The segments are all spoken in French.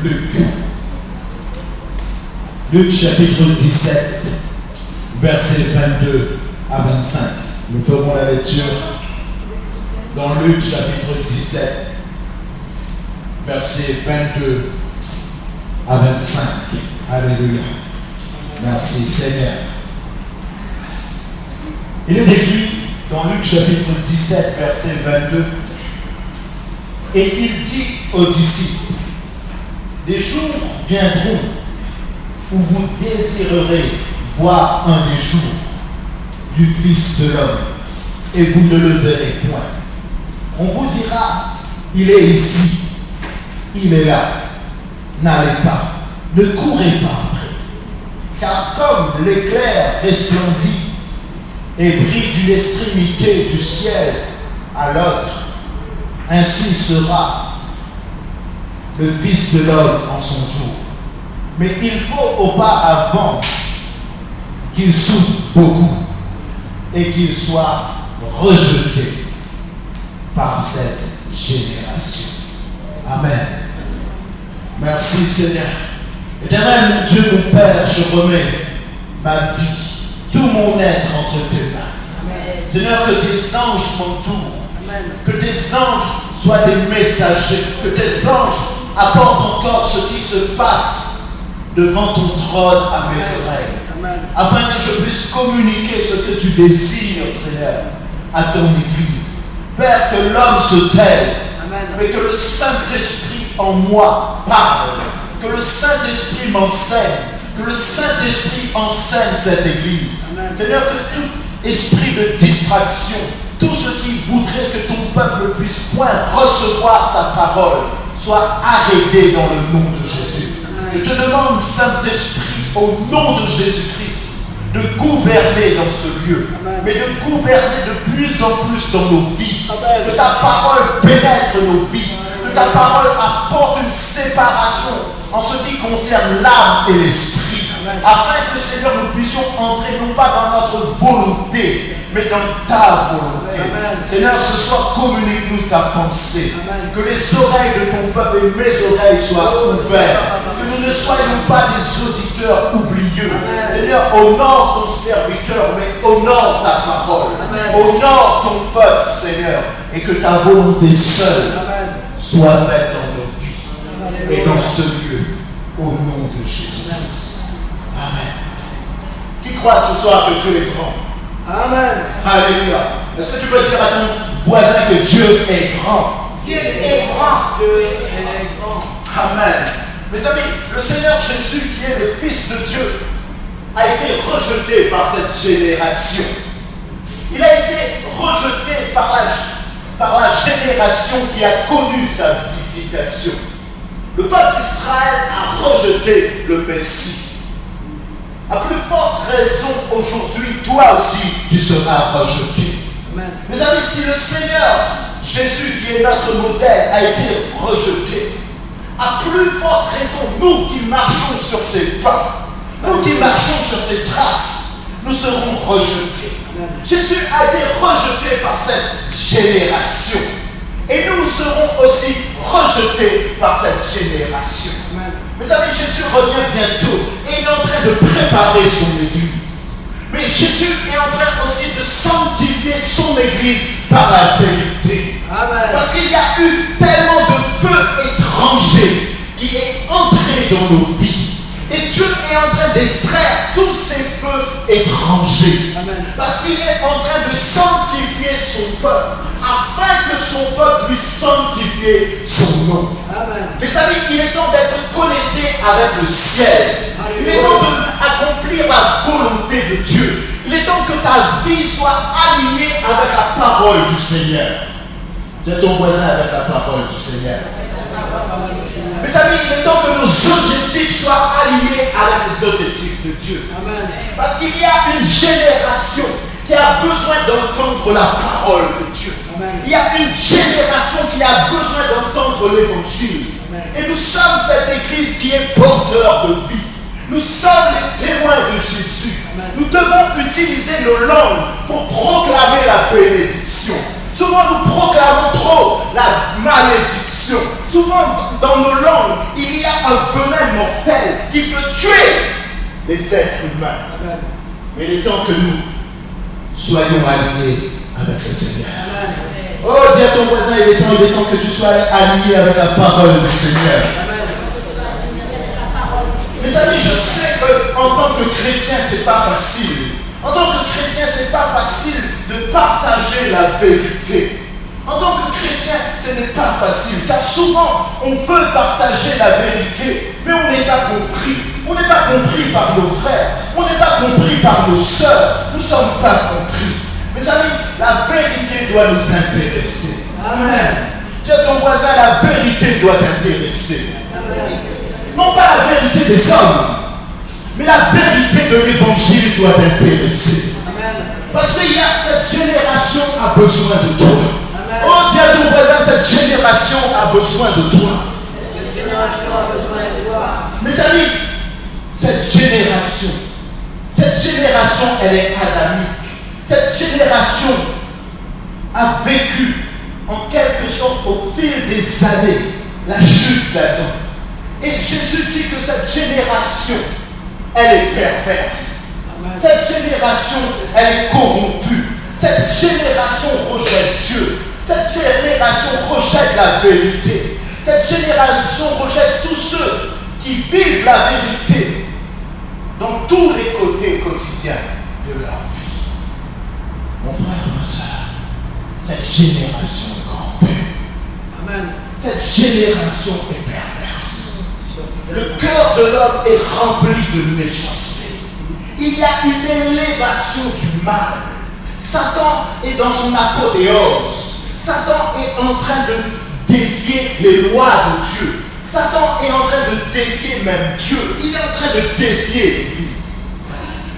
Luc. Luc chapitre 17, versets 22 à 25. Nous ferons la lecture dans Luc chapitre 17, versets 22 à 25. Alléluia. Merci Seigneur. Il est écrit dans Luc chapitre 17, verset 22, et il dit aux disciples, des jours viendront où vous désirerez voir un des jours du Fils de l'homme, et vous ne le verrez point. On vous dira, il est ici, il est là. N'allez pas, ne courez pas après. Car comme l'éclair resplendit et brille d'une extrémité du ciel à l'autre, ainsi sera le Fils de l'homme en son jour. Mais il faut auparavant qu'il souffre beaucoup et qu'il soit rejeté par cette génération. Amen. Merci Seigneur. Éternel mon Dieu, mon Père, je remets ma vie, tout mon être entre tes mains. Amen. Seigneur, que tes anges m'entourent. Amen. Que tes anges soient des messagers. Que tes anges apportent encore ce qui se passe devant ton trône à mes oreilles. Amen. Afin que je puisse communiquer ce que tu désires, Seigneur, à ton Église. Père, que l'homme se taise. Amen. Mais que le Saint-Esprit en moi parle. Que le Saint-Esprit m'enseigne. Que le Saint-Esprit enseigne cette Église. Amen. Seigneur, que tout esprit de distraction, tout ce qui voudrait que ton peuple ne puisse point recevoir ta parole, soit arrêté dans le nom de Jésus. Amen. Je te demande, Saint-Esprit, au nom de Jésus-Christ, de gouverner dans ce lieu. Amen. Mais de gouverner de plus en plus dans nos vies. Amen. Que ta parole pénètre nos vies. Amen. Que ta parole apporte une séparation en ce qui concerne l'âme et l'esprit. Amen. Afin que, Seigneur, nous puissions entrer non pas dans notre volonté, mais dans ta volonté. Amen. Seigneur, ce soir, communique-nous ta pensée. Amen. Que les oreilles de ton peuple et mes oreilles soient ouvertes. Que nous ne soyons pas des auditeurs oublieux. Amen. Seigneur, honore ton serviteur, mais honore ta parole. Amen. Honore ton peuple, Seigneur. Et que ta volonté seule, amen, soit faite dans nos vies. Amen. Et dans ce lieu, au nom de Jésus-Christ. Amen. Qui croit ce soir que Dieu est grand? Amen. Alléluia. Est-ce que tu peux dire à ton voisin que Dieu est grand? Dieu est grand. Dieu est grand. Amen. Mes amis, le Seigneur Jésus, qui est le Fils de Dieu, a été rejeté par cette génération. Il a été rejeté par la génération qui a connu sa visitation. Le peuple d'Israël a rejeté le Messie. À plus forte raison, aujourd'hui, toi aussi, tu seras rejeté. Amen. Mes amis, si le Seigneur Jésus, qui est notre modèle, a été rejeté, à plus forte raison, nous qui marchons sur ses pas, nous qui marchons sur ses traces, nous serons rejetés. Amen. Jésus a été rejeté par cette génération. Et nous serons aussi rejetés par cette génération. Amen. Mes amis, Jésus revient bientôt et il est en train de préparer son Église. Mais Jésus est en train aussi de sanctifier son Église par la vérité. Amen. Parce qu'il y a eu tellement de feu étranger qui est entré dans nos vies. Et Dieu est en train d'extraire tous ces feux étrangers. Amen. Parce qu'il est en train de sanctifier son peuple, afin que son peuple puisse sanctifier son nom. Amen. Mes amis, il est temps d'être connecté avec le ciel. Amen. Il est temps d'accomplir la volonté de Dieu. Il est temps que ta vie soit alignée avec la parole du Seigneur. C'est ton voisin avec la parole du Seigneur. Mes amis, il est temps que nos objectifs soient alignés avec les objectifs de Dieu. Amen. Parce qu'il y a une génération qui a besoin d'entendre la parole de Dieu. Amen. Il y a une génération qui a besoin d'entendre l'évangile. Amen. Et nous sommes cette église qui est porteur de vie. Nous sommes les témoins de Jésus. Amen. Nous devons utiliser nos langues pour proclamer la bénédiction. Souvent nous proclamons trop la malédiction. Souvent dans nos langues, il y a un venin mortel qui peut tuer les êtres humains. Amen. Mais il est temps que nous soyons alignés avec le Seigneur. Amen. Oh, dis à ton voisin, il est temps que tu sois aligné avec la parole du Seigneur. Amen. Mes amis, je sais qu'en tant que chrétien, c'est pas facile. En tant que chrétien, c'est pas facile de partager la vérité. En tant que chrétien, ce n'est pas facile. Car souvent, on veut partager la vérité, mais on n'est pas compris. On n'est pas compris par nos frères. On n'est pas compris par nos sœurs. Nous ne sommes pas compris. Mes amis, la vérité doit nous intéresser. Amen. Dis à ton voisin, la vérité doit t'intéresser. Amen. Non pas la vérité des hommes, mais la vérité de l'évangile doit t'intéresser. Parce qu'il y a cette génération a besoin de toi. Amen. Oh, dis à ton voisin, cette génération a besoin de toi. Cette génération a besoin de toi. Mes amis, cette génération, elle est adamique. Cette génération a vécu en quelque sorte au fil des années la chute d'Adam. Et Jésus dit que cette génération, elle est perverse. Amen. Cette génération, elle est corrompue. Cette génération rejette Dieu. Cette génération rejette la vérité. Cette génération rejette tous ceux qui vivent la vérité dans tous les côtés quotidiens de leur vie. Mon frère, ma soeur, cette génération est corrompue. Amen. Cette génération est perverse. Le cœur de l'homme est rempli de méchanceté. Il y a une élévation du mal. Satan est dans son apothéose. Satan est en train de défier les lois de Dieu. Satan est en train de défier même Dieu. Il est en train de défier l'Église.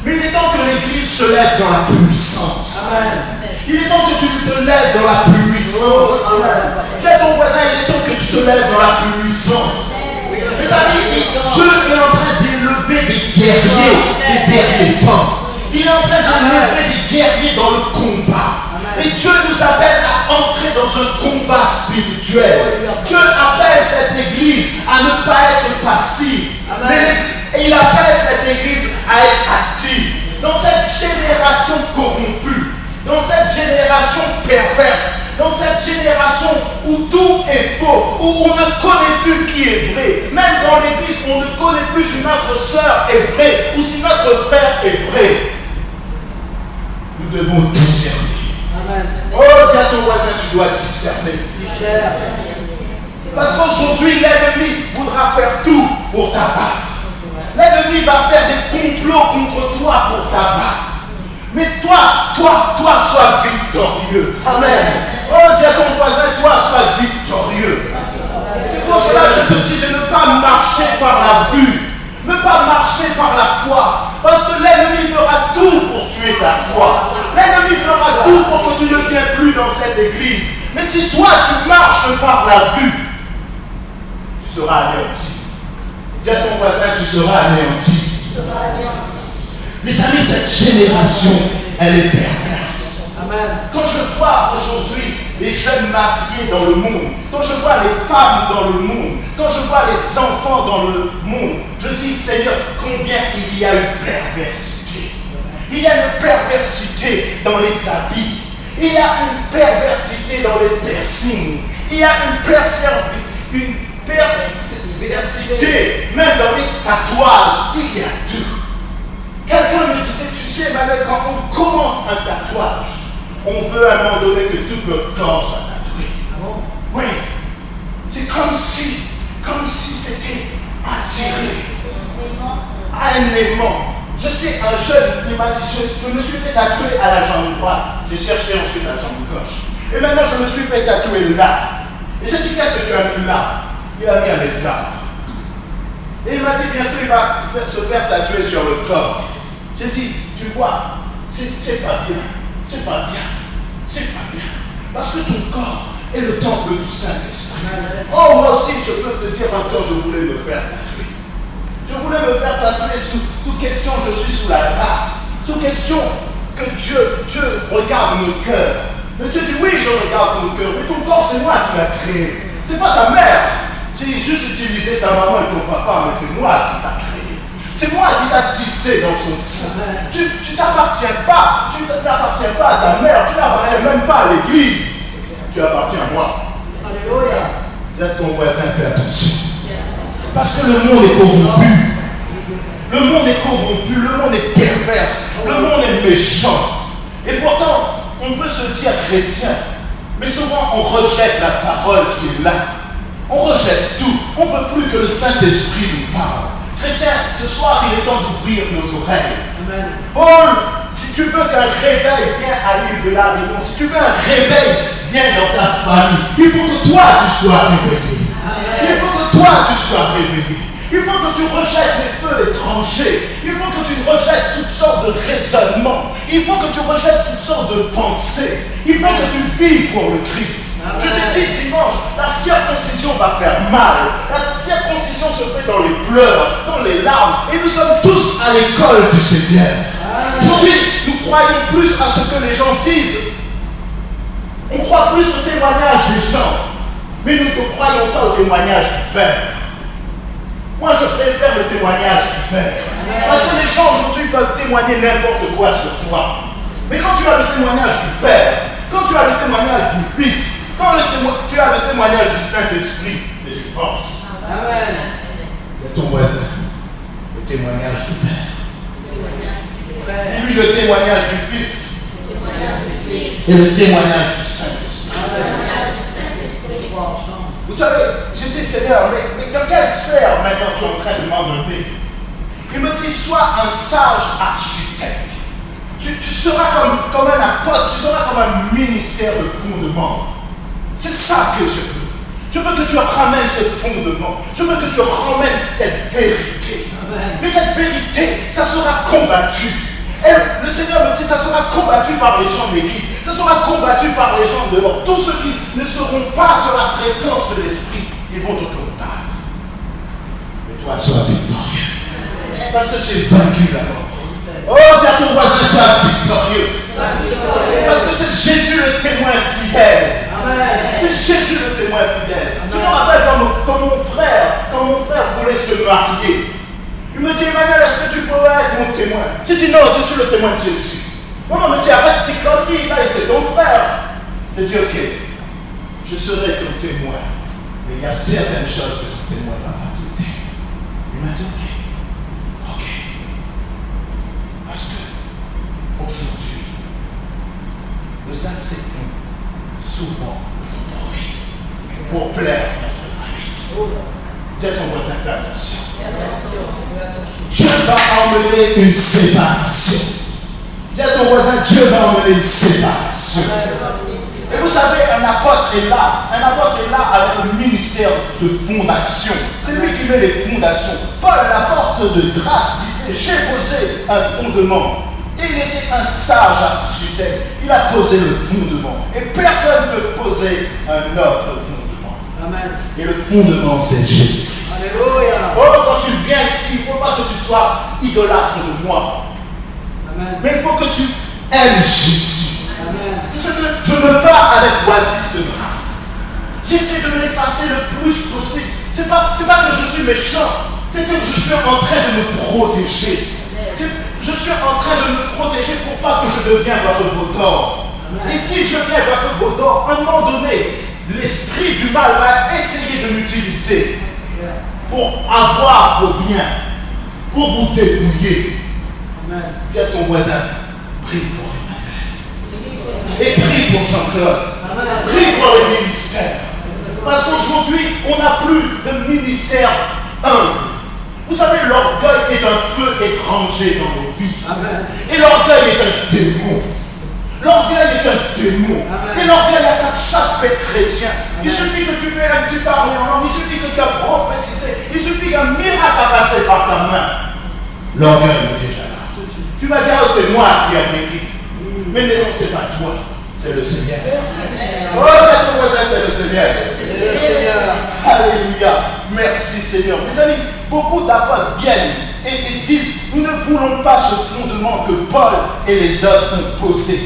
Mais il est temps que l'Église se lève dans la puissance. Amen. Il est temps que tu te lèves dans la puissance. Amen. Dis à ton voisin, il est temps que tu te lèves dans la puissance. Mes amis, Dieu est en train d'élever des guerriers des derniers temps. Il est en train d'élever des guerriers dans le combat. Et Dieu nous appelle à entrer dans un combat spirituel. Dieu appelle cette église à ne pas être passive. Mais il appelle cette église à être active. Dans cette génération corrompue, dans cette génération perverse, dans cette génération où tout est faux, où on ne connaît plus qui est vrai. Même dans l'église, on ne connaît plus si notre sœur est vraie ou si notre frère est vrai. Nous devons discerner. Amen. Oh, dis à ton voisin, tu dois discerner. Parce qu'aujourd'hui, l'ennemi voudra faire tout pour t'abattre. L'ennemi va faire des complots contre toi pour t'abattre. Mais toi, sois victorieux. Amen. Oh, dis à ton voisin, toi, sois victorieux. C'est pour cela que je te dis de ne pas marcher par la vue, ne pas marcher par la foi. Parce que l'ennemi fera tout pour tuer ta foi. L'ennemi fera tout pour que tu ne viennes plus dans cette église. Mais si toi, tu marches par la vue, tu seras anéanti. Dis à ton voisin, tu seras anéanti. Mes amis, cette génération, elle est perverse. Amen. Quand je vois aujourd'hui les jeunes mariés dans le monde, quand je vois les femmes dans le monde, quand je vois les enfants dans le monde, je dis, Seigneur, combien il y a une perversité. Il y a une perversité dans les habits. Il y a une perversité dans les piercings. Il y a une perversité même dans les tatouages. Il y a tout. Quelqu'un me disait, tu sais, Emmanuel, quand on commence un tatouage, on veut à un moment donné que tout notre corps soit tatoué. Ah bon? Oui. C'est comme si c'était attiré à un aimant. Je sais, un jeune, il m'a dit, je me suis fait tatouer à la jambe droite. J'ai cherché ensuite à la jambe gauche. Et maintenant, je me suis fait tatouer là. Et j'ai dit, qu'est-ce que tu as mis là? Il a mis à mes arbres. Et il m'a dit, bientôt, il va se faire tatouer sur le corps. J'ai dit, tu vois, c'est pas bien. C'est pas bien. C'est pas bien. Parce que ton corps est le temple du Saint-Esprit. Oh, moi aussi, je peux te dire encore, je voulais me faire tatouer. Je voulais me faire tatouer sous question, je suis sous la grâce. Sous question que Dieu regarde mon cœur. Mais tu dis, oui, je regarde ton cœur, mais ton corps, c'est moi qui l'ai créé. C'est pas ta mère. J'ai juste utilisé ta maman et ton papa, mais c'est moi qui t'a créé. C'est moi qui t'a tissé dans son sein. Tu t'appartiens pas. Tu n'appartiens pas à ta mère. Tu n'appartiens même pas à l'église. Tu appartiens à moi. Alléluia. Là, ton voisin, fais attention. Parce que le monde est corrompu. Le monde est corrompu. Le monde est perverse. Le monde est méchant. Et pourtant, on peut se dire chrétien. Mais souvent, on rejette la parole qui est là. On rejette tout. On ne veut plus que le Saint-Esprit nous parle. Chrétien, ce soir, il est temps d'ouvrir nos oreilles. Amen. Paul, si tu veux qu'un réveil vienne à l'île de la Réunion, si tu veux un réveil vienne dans ta famille, il faut que toi, tu sois réveillé. Amen. Il faut que toi, tu sois réveillé. Il faut que tu rejettes les feux étrangers. Il faut que tu rejettes toutes sortes de raisonnements. Il faut que tu rejettes toutes sortes de pensées. Il faut que tu vives pour le Christ. Amen. Je te dis dimanche, la circoncision va faire mal. La circoncision se fait dans les pleurs, dans les larmes. Et nous sommes tous à l'école du Seigneur. Aujourd'hui, nous croyons plus à ce que les gens disent. On croit plus au témoignage des gens. Mais nous ne croyons pas au témoignage du Père. Moi, je préfère le témoignage du Père. Parce que les gens aujourd'hui peuvent témoigner n'importe quoi sur toi. Mais quand tu as le témoignage du Père, quand tu as le témoignage du Fils, quand tu as le témoignage du Saint-Esprit, c'est une force. Amen. Et ton voisin, le témoignage du Père. Dis-lui le témoignage du Fils. Et le témoignage du Saint-Esprit. Vous savez, j'ai dit Seigneur, mais dans quelle sphère maintenant tu es en train de m'emmener? Il me dit, sois un sage architecte. Tu seras comme un apôtre, tu seras comme un ministère de fondement. C'est ça que je veux. Je veux que tu ramènes ce fondement. Je veux que tu ramènes cette vérité. Amen. Mais cette vérité, ça sera combattu. Et le Seigneur me dit, ça sera combattu par les gens de l'église. Ça sera combattu par les gens dehors. Tous ceux qui ne seront pas sur la fréquence de l'esprit, ils vont te combattre. Mais toi, sois victorieux. Parce que j'ai vaincu la mort. Oh, dis à ton voisin, sois victorieux. Parce que c'est Jésus le témoin fidèle. C'est Jésus le témoin fidèle. Tu me rappelles quand mon frère voulait se marier. Il me dit, Emmanuel, est-ce que tu pourrais être mon témoin? J'ai dit, non, je suis le témoin de Jésus. Maman me dit, arrête tes conneries, là, c'est ton frère. J'ai dit, ok, je serai ton témoin. Mais il y a certaines choses que ton témoin n'a pas acceptées. Il m'a dit, ok. Parce que, aujourd'hui, nous acceptons souvent le compromis pour plaire à notre famille. Dis à ton voisin, fais attention. Dieu va emmener une séparation. Dis à ton voisin, Dieu va emmener une séparation. Et vous savez, un apôtre est là. Un apôtre est là avec le ministère de fondation. C'est lui qui met les fondations. Paul, l'apôtre de grâce, disait, j'ai posé un fondement. Et il était un sage architecte. Il a posé le fondement. Et personne ne peut poser un autre fondement. Amen. Et le fondement, c'est Jésus. Alléluia. Oh, quand tu viens ici, il ne faut pas que tu sois idolâtre de moi. Amen. Mais il faut que tu aimes Jésus. Amen. C'est ce que je me bats avec l'oasis de grâce. J'essaie de m'effacer le plus possible. C'est pas que je suis méchant, c'est que je suis en train de me protéger. Je suis en train de me protéger pour pas que je devienne votre vaudor. Et si je viens votre vaudor, à un moment donné, l'esprit du mal va essayer de m'utiliser pour avoir vos biens, pour vous dépouiller. Amen. Dis à ton voisin, prie pour Emmanuel. Et prie pour Jean-Claude. Prie pour le ministère. Parce qu'aujourd'hui, on n'a plus de ministère humble. Vous savez, l'orgueil est un feu étranger dans nos vies. Amen. Et l'orgueil est un démon. L'orgueil est un démon. Amen. Et l'orgueil attaque chaque paix chrétien. Amen. Il suffit que tu fais un petit parler en langue, il suffit que tu as prophétisé, il suffit qu'un miracle a passé par ta main. L'orgueil est déjà là. Tu vas dire, oh, c'est moi qui ai guéri. Mais non, ce n'est pas toi, c'est le Seigneur. Oh, c'est ton voisin, c'est le Seigneur. Alléluia. Merci Seigneur. Mes amis, beaucoup d'apôtres viennent et disent, nous ne voulons pas ce fondement que Paul et les autres ont posé.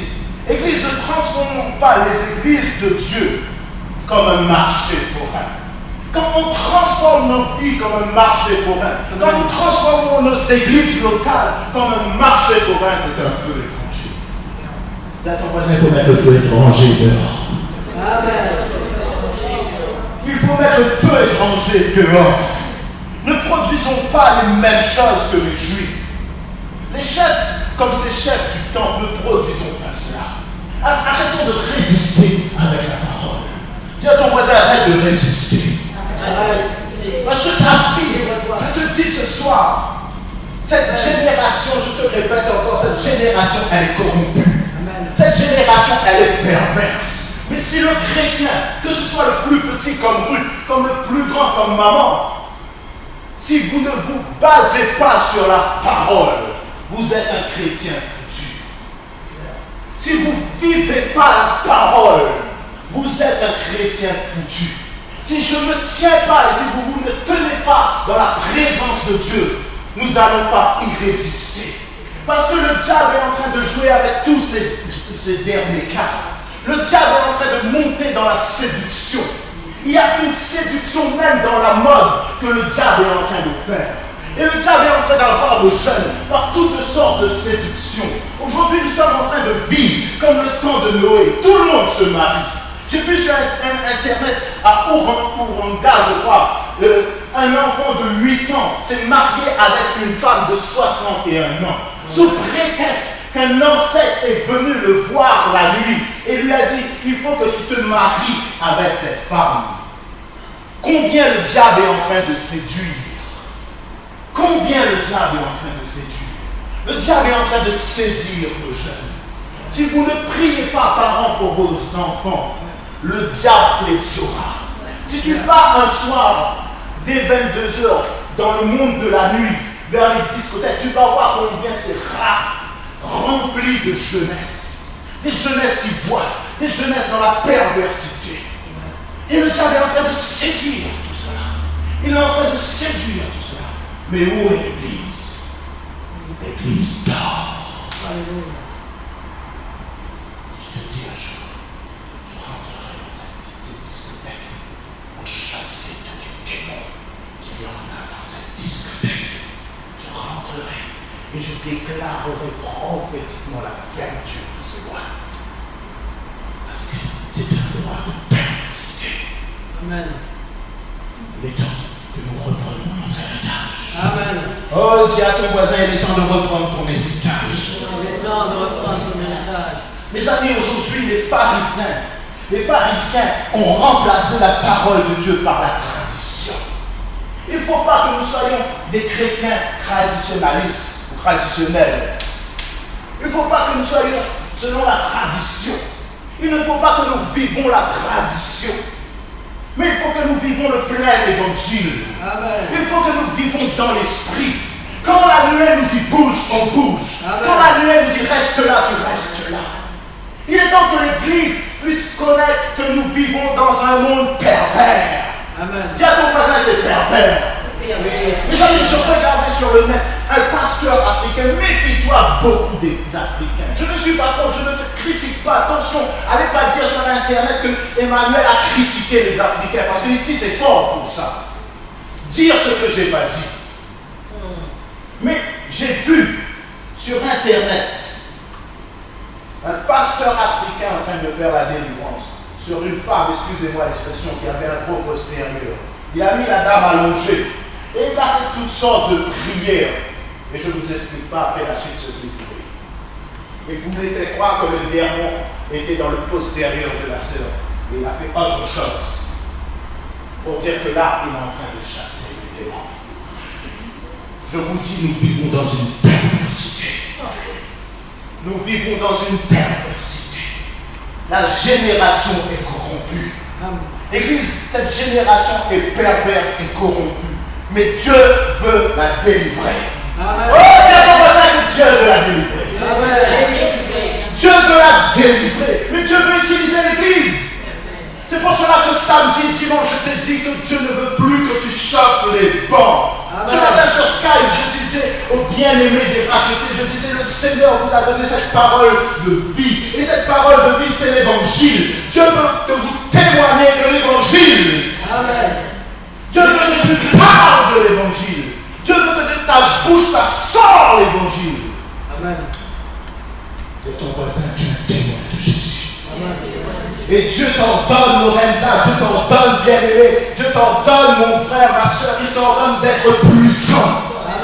Église, ne transformons pas les églises de Dieu comme un marché forain. Quand on transforme nos vies comme un marché forain, quand nous transformons nos églises locales comme un marché forain, c'est un feu étranger. Dis à ton voisin, il faut mettre le feu étranger dehors. Amen. Il faut mettre le feu étranger dehors. Ne produisons pas les mêmes choses que les Juifs. Les chefs, comme ces chefs du temple, ne produisons pas cela. Arrêtons de résister avec la parole. Dis à ton voisin, arrête de résister. Parce que ta fille, je te dis ce soir, cette génération, je te répète encore, cette génération, elle est corrompue. Cette génération, elle est perverse. Mais si le chrétien, que ce soit le plus petit comme Ruth, comme le plus grand comme maman, si vous ne vous basez pas sur la parole, vous êtes un chrétien foutu. Si vous ne vivez pas la parole, vous êtes un chrétien foutu. Si je ne tiens pas et si vous ne tenez pas dans la présence de Dieu, nous n'allons pas y résister. Parce que le diable est en train de jouer avec tous ces derniers cas. Le diable est en train de monter dans la séduction. Il y a une séduction même dans la mode que le diable est en train de faire. Et le diable est en train d'avoir nos jeunes par toutes sortes de séductions. Aujourd'hui, nous sommes en train de vivre comme le temps de Noé. Tout le monde se marie. J'ai vu sur Internet, à Ouranga, je crois, un enfant de 8 ans s'est marié avec une femme de 61 ans. Sous prétexte qu'un ancêtre est venu le voir la nuit et lui a dit, il faut que tu te maries avec cette femme. Combien le diable est en train de séduire? Combien le diable est en train de séduire? Le diable est en train de saisir nos jeunes. Si vous ne priez pas, parents, pour vos enfants, le diable les aura. Si tu vas un soir, dès 22h, dans le monde de la nuit, vers les discothèques, tu vas voir combien c'est rare, rempli de jeunesse. Des jeunesses qui boivent, des jeunesses dans la perversité. Et le diable est en train de séduire tout cela. Il est en train de séduire tout cela. Mais où est l'Église? L'Église dort. Alléluia. Je te dis un jour, je rentrerai dans cette discothèque pour chasser tous les démons qu'il y en a dans cette discothèque. Je rentrerai et je déclarerai prophétiquement la fermeture de ces lois. Parce que c'est un droit de perversité. Amen. Il est temps que nous reprenions notre héritage. Amen. Oh, dis à ton voisin, il est temps de reprendre ton héritage. Il est temps de reprendre ton héritage. Mes amis, aujourd'hui, les pharisiens ont remplacé la parole de Dieu par la tradition. Il ne faut pas que nous soyons des chrétiens traditionnalistes ou traditionnels. Il ne faut pas que nous soyons selon la tradition. Il ne faut pas que nous vivons la tradition. Mais il faut que nous vivons le plein évangile. Amen. Il faut que nous vivons dans l'esprit. Quand la nuée nous dit bouge, on bouge. Amen. Quand la nuée nous dit reste là, tu restes là. Il est temps que l'Église puisse connaître que nous vivons dans un monde pervers. Amen. Dis à ton voisin, c'est pervers. Mes amis, je regardais sur le net un pasteur africain. Méfie-toi beaucoup des Africains. Je ne suis pas contre, je ne critique pas. Attention, allez pas dire sur Internet que Emmanuel a critiqué les Africains. Parce que ici, c'est fort pour ça. Dire ce que je n'ai pas dit. Mais j'ai vu sur Internet un pasteur africain en train de faire la délivrance sur une femme, excusez-moi l'expression, qui avait un gros postérieur. Il a mis la dame allongée et il a fait toutes sortes de prières. Et je ne vous explique pas après la suite ce qu'il voulait. Il voulait faire croire que le démon était dans le postérieur de la sœur. Et il a fait autre chose pour dire que là, il est en train de chasser les démons. Je vous dis, nous vivons dans une perversité. Nous vivons dans une perversité. La génération est corrompue. Église, cette génération est perverse et corrompue. Mais Dieu veut la délivrer. Amen. Oh, c'est à ton voisin que Dieu veut la délivrer. Amen. Dieu veut la délivrer. Mais Dieu veut utiliser l'Église. C'est pour cela que samedi, dimanche, je te dis que Dieu ne veut plus que tu chauffes les bancs. Ce matin sur Skype, je disais au bien-aimé des rachetés. Je disais, le Seigneur vous a donné cette parole de vie. Et cette parole de vie, c'est l'évangile. Dieu veut que vous témoignez de l'évangile. Amen. Dieu veut que tu parles de l'évangile. Dieu veut que de ta bouche, ça sort l'évangile. Amen. Et ton voisin, tu es un témoin de Jésus. Amen. Et Dieu t'ordonne, Lorenza, Dieu t'ordonne, bien-aimé, Dieu t'ordonne, mon frère, ma soeur, il t'ordonne d'être puissant.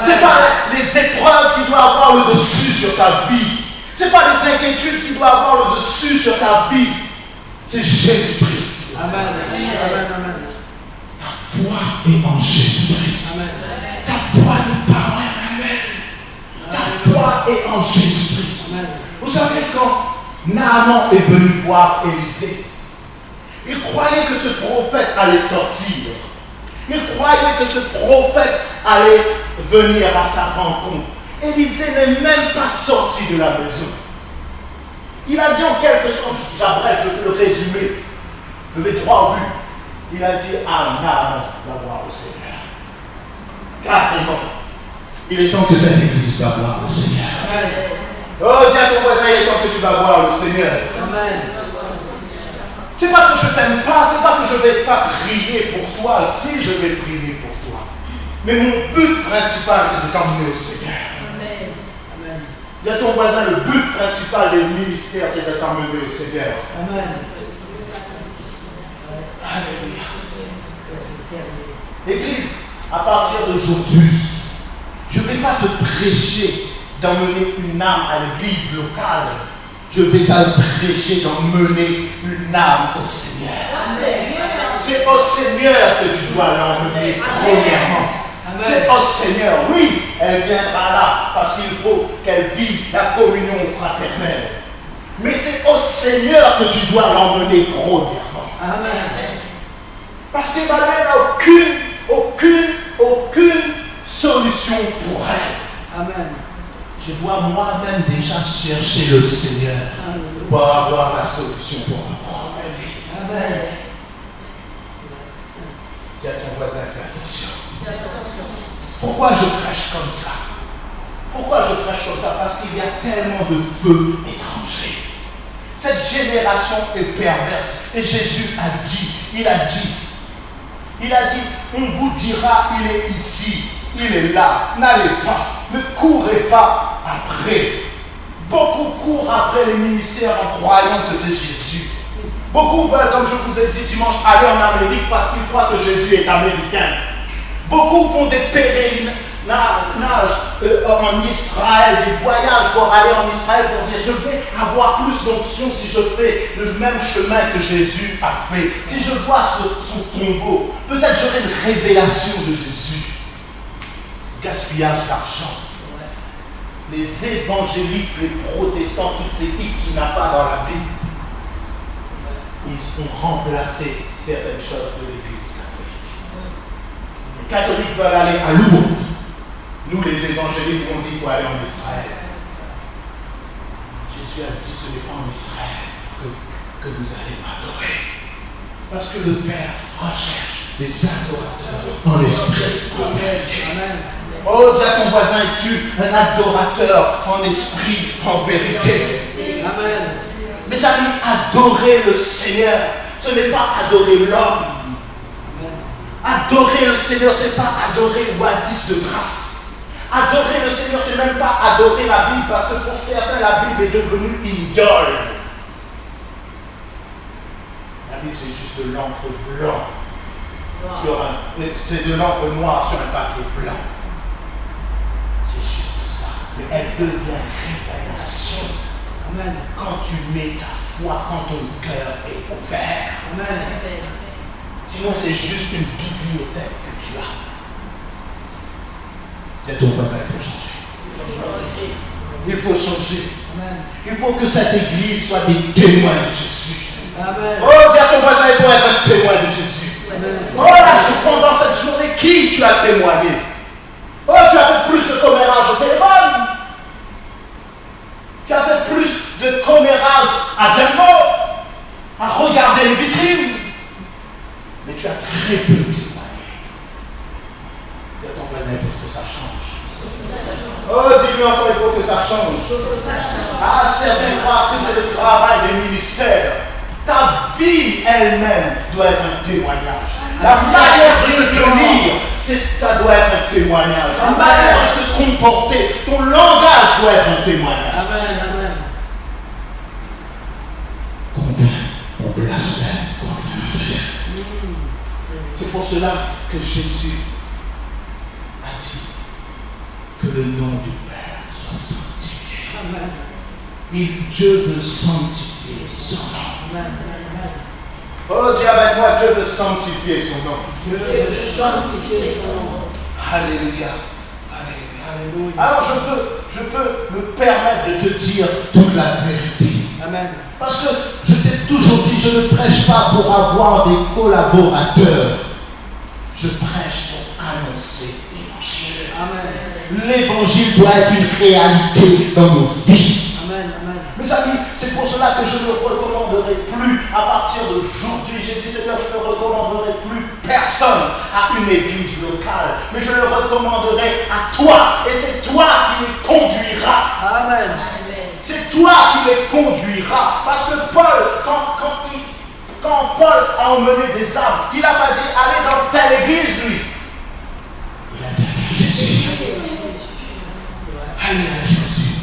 Ce n'est pas les épreuves qui doivent avoir le dessus sur ta vie. Ce n'est pas les inquiétudes qui doivent avoir le dessus sur ta vie. C'est Jésus-Christ. Amen. Amen. Amen. Ta foi est en Jésus-Christ. Amen. Ta foi n'est pas en elle-même. Ta foi est en Jésus-Christ. Amen. Vous savez, quand Naaman est venu voir Élisée, il croyait que ce prophète allait sortir. Il croyait que ce prophète allait venir à sa rencontre. Élisée n'est même pas sorti de la maison. Il a dit en quelque sorte, j'abrège, je vais le résumer, je vais droit au but. Il a dit à Naaman, va voir le Seigneur. Carrément. Il est temps que cette église va voir le Seigneur. Amen. Oh, dis à ton voisin, il est temps que tu vas voir le Seigneur. Amen. C'est pas que je t'aime pas, c'est pas que je vais pas prier pour toi. Si, je vais prier pour toi. Mais mon but principal, c'est de t'emmener au Seigneur. Amen. Amen. Dis à ton voisin, le but principal des ministères, c'est de t'emmener au Seigneur. Amen. Alléluia. Église, à partir d'aujourd'hui, je ne vais pas te prêcher d'emmener une âme à l'église locale. Je vais te prêcher d'emmener une âme au Seigneur. C'est au Seigneur que tu dois l'emmener premièrement. C'est au Seigneur. Oui, elle viendra là parce qu'il faut qu'elle vive la communion fraternelle. Mais c'est au Seigneur que tu dois l'emmener premièrement. Amen. Parce qu'Emmanuel n'a aucune solution pour elle. Amen. Je dois moi-même déjà chercher le Seigneur pour avoir la solution pour ma propre vie. Amen. Dis à ton voisin, fais attention. Pourquoi je prêche comme ça? Pourquoi je prêche comme ça? Parce qu'il y a tellement de feux étrangers. Cette génération est perverse. Et Jésus a dit, il a dit, on vous dira, il est ici, il est là, n'allez pas, ne courez pas après. Beaucoup courent après les ministères en croyant que c'est Jésus. Beaucoup veulent, comme je vous ai dit dimanche, aller en Amérique parce qu'ils croient que Jésus est américain. Beaucoup font des pèlerinages en Israël, des voyages pour aller en Israël pour dire je vais avoir plus d'onction si je fais le même chemin que Jésus a fait. Si je vois son tombeau, peut-être j'aurai une révélation de Jésus. Gaspillage d'argent. Les évangéliques, les protestants, toutes ces piques qu'il n'y a pas dans la Bible, ils ont remplacé certaines choses de l'Église catholique. Les catholiques veulent aller à Lourdes. Nous, les évangéliques, on dit qu'il faut aller en Israël. Jésus a dit ce n'est pas en Israël que vous allez m'adorer. Parce que le Père recherche des adorateurs en esprit. Amen. Oh, dis à ton voisin, es-tu un adorateur en esprit, en vérité? Amen. Mes amis, adorer le Seigneur, ce n'est pas adorer l'homme. Adorer le Seigneur, ce n'est pas adorer l'oasis de grâce. Adorer le Seigneur, ce n'est même pas adorer la Bible, parce que pour certains, la Bible est devenue une idole. La Bible, c'est juste de l'encre blanc. C'est de l'encre noire sur un papier blanc. C'est juste ça. Mais elle devient révélation. Amen. Quand tu mets ta foi, quand ton cœur est ouvert. Amen. Sinon, c'est juste une bibliothèque que tu as. Et ton voisin, il faut changer. Il faut changer. Amen. Il faut que cette église soit des témoins de Jésus. Amen. Oh, dis à ton voisin, il faut être un témoin de Jésus. Amen. Oh là, je prends dans cette journée qui tu as témoigné. Oh, tu as fait plus de commérage au téléphone. Tu as fait plus de commérage à Django, à regarder les vitrines. Mais tu as très peu témoigné. Dis à ton voisin, il faut que ça change. Oh, dis-lui encore, il faut que ça change. Ah, certains croient que c'est le travail des ministères. Ta vie elle-même doit être un témoignage. La manière de te tenir, ça doit être un témoignage. La manière de te comporter, ton langage doit être un témoignage. Amen, amen. On blasphème contre Dieu. C'est pour cela que Jésus a dit que le nom du Père soit sanctifié. Amen. Dieu veut sanctifier son nom. Amen, amen. Oh, dis avec moi, Dieu veut sanctifier son nom. Dieu veut sanctifier son nom. Alléluia. Alléluia. Alors je peux me permettre de te dire toute la vérité. Amen. Parce que je t'ai toujours dit, je ne prêche pas pour avoir des collaborateurs. Je prêche pour annoncer l'évangile. Amen. L'évangile doit être une réalité dans nos vies. Amen, amen. Mes amis, c'est pour cela que je ne recommanderai plus à partir d'aujourd'hui. J'ai dit, Seigneur, je ne recommanderai plus personne à une église locale. Mais je le recommanderai à toi. Et c'est toi qui les conduiras. Amen. C'est toi qui les conduiras. Parce que Paul, quand Paul a emmené des âmes, il n'a pas dit allez dans telle église, lui. Il a dit allez à Jésus. Allez à Jésus.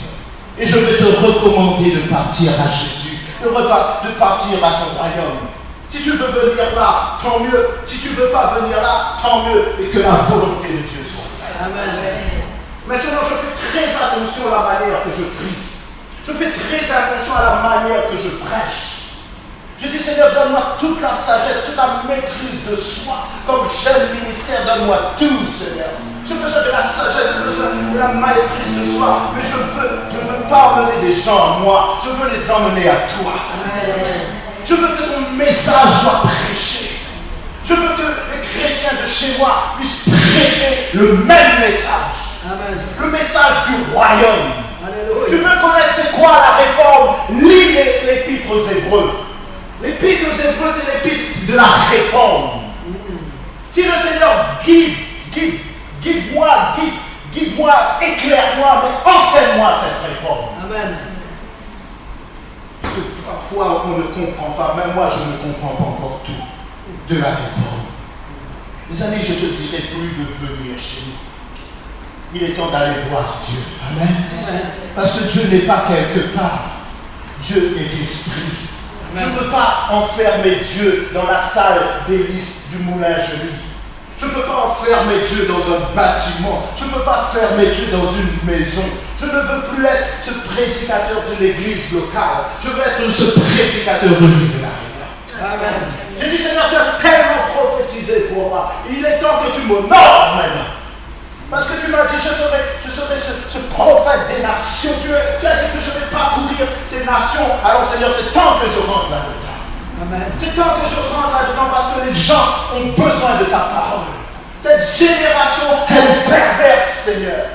Et je vais te recommander de partir à Jésus, de partir à son royaume. Si tu veux venir là, tant mieux. Si tu ne veux pas venir là, tant mieux. Et que la volonté de Dieu soit faite. Amen. Maintenant, je fais très attention à la manière que je prie. Je fais très attention à la manière que je prêche. Je dis, Seigneur, donne-moi toute la sagesse, toute la maîtrise de soi. Comme jeune ministère, donne-moi tout, Seigneur. J'ai besoin de la sagesse, j'ai besoin de la maîtrise de soi. Mais je veux pas emmener des gens à moi. Je veux les emmener à toi. Amen. Je veux que ton message soit prêché. Je veux que les chrétiens de chez moi puissent prêcher le même message. Amen. Le message du royaume. Alléluia. Tu veux connaître c'est quoi la réforme? Lis l'épître aux Hébreux. L'épître aux Hébreux, c'est l'épître de la réforme. Si le Seigneur guide-moi, éclaire-moi, mais enseigne-moi cette réforme. Amen. Parce que parfois on ne comprend pas, même moi je ne comprends pas encore tout de la réforme. Mes amis, je te dirai plus de venir chez nous. Il est temps d'aller voir Dieu. Amen. Amen. Parce que Dieu n'est pas quelque part. Dieu est esprit. Je ne peux pas enfermer Dieu dans la salle d'hélice du Moulin Joly. Je ne peux pas enfermer Dieu dans un bâtiment. Je ne peux pas fermer Dieu dans une maison. Je ne veux plus être ce prédicateur de l'église locale. Je veux être ce prédicateur de l'île de la rivière. Amen. J'ai dit, Seigneur, tu as tellement prophétisé pour moi. Il est temps que tu m'honores maintenant. Parce que tu m'as dit, je serai ce prophète des nations. Tu as dit que je ne vais pas courir ces nations. Alors Seigneur, c'est temps que je rentre là-dedans. Amen. C'est temps que je rentre là-dedans parce que les gens ont besoin de ta parole. Cette génération, elle est perverse, Seigneur.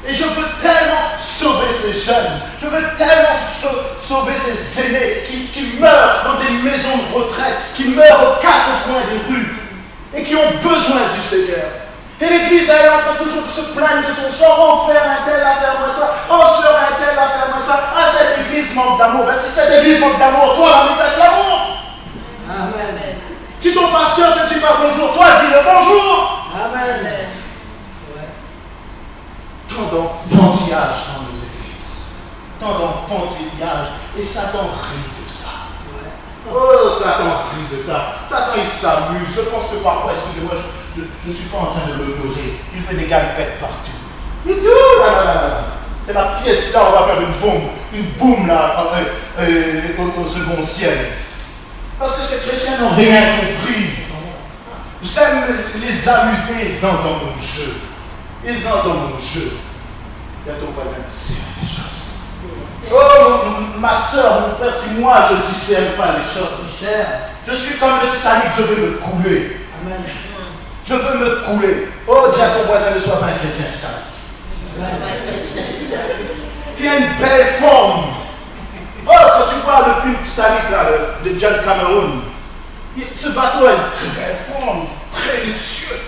Et je veux tellement sauver ces jeunes. Je veux tellement sauver ces aînés qui meurent dans des maisons de retraite, qui meurent aux quatre coins des rues et qui ont besoin du Seigneur. Et l'église, elle est en train toujours de se plaindre de son sort. Oh, frère un tel a fait moi ça. Oh, sœur un tel a fait moi ça. Ah, cette église manque d'amour. Ben, si cette église manque d'amour, toi, manifeste l'amour. Amen. Si ton pasteur te dit pas bonjour, toi, dis-le bonjour. Amen. Tant d'enfantillage dans nos églises. Tant d'enfantillage. Et Satan rit de ça. Oh, Satan rit de ça. Satan, il s'amuse. Je pense que parfois, excusez-moi, je ne suis pas en train de l'honorer. Il fait des galepettes partout. C'est la fiesta, on va faire une boum là, au second ciel. Parce que ces chrétiens n'ont rien compris. J'aime les amuser, ils entrent dans mon jeu. Ils entrent dans mon jeu. Il y a ton voisin qui sait les choses. Oh, ma soeur, mon frère, si moi je ne discerne pas les choses, je suis comme le Titanic, je veux me couler. Amen. Je veux me couler. Oh, dis à ton voisin, ne sois pas un chrétien Titanic. Il a une belle forme. Oh, quand tu vois le film Titanic là, de John Cameron, ce bateau a une très belle forme, très luxueux.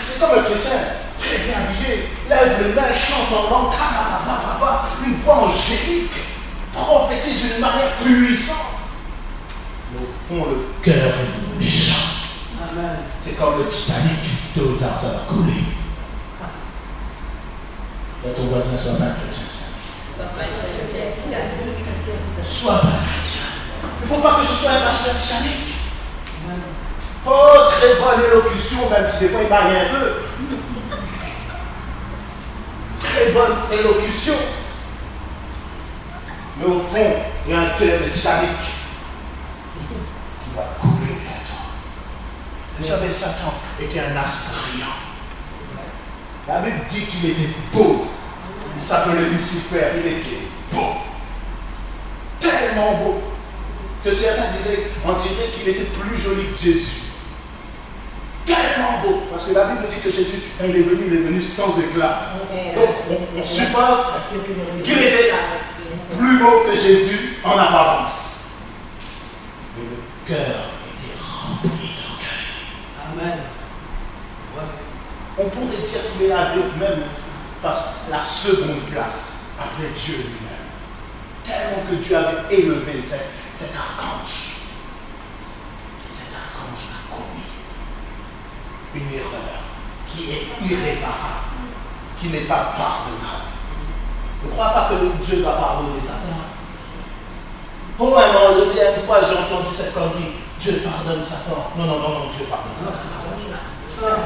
C'est comme un chrétien, très bien habillé, lève le main, chante en langue, une voix angélique, prophétise d'une manière puissante. Mais au fond, le cœur est méchant. Amen. C'est comme le Titanic, tôt ou tard, ça va couler. Quand ton voisin soit pas chrétien, sois pas chrétien. Il ne faut pas que je sois un pasteur Titanic. Oh, très bonne élocution, même si des fois il marie un peu. Très bonne élocution. Mais au fond, il y a un cœur de Titanic qui va couler bientôt. Vous savez, Satan était un astre brillant. La Bible dit qu'il était beau. Il s'appelait Lucifer, il était beau. Tellement beau que certains disaient, on dirait qu'il était plus joli que Jésus. Tellement beau, parce que la Bible dit que Jésus, quand il est venu sans éclat. Donc, on suppose qu'il était plus beau que Jésus en apparence. Mais le cœur était rempli d'orgueil. Amen. On pourrait dire qu'il est arrivé même la seconde place après Dieu lui-même. Tellement que Dieu avait élevé cet archange. Cet archange a commis une erreur qui est irréparable, qui n'est pas pardonnable. Ne crois pas que Dieu va pardonner Satan. Oh, une fois j'ai entendu cette connerie. Dieu pardonne Satan. Non, Dieu pardonne Satan.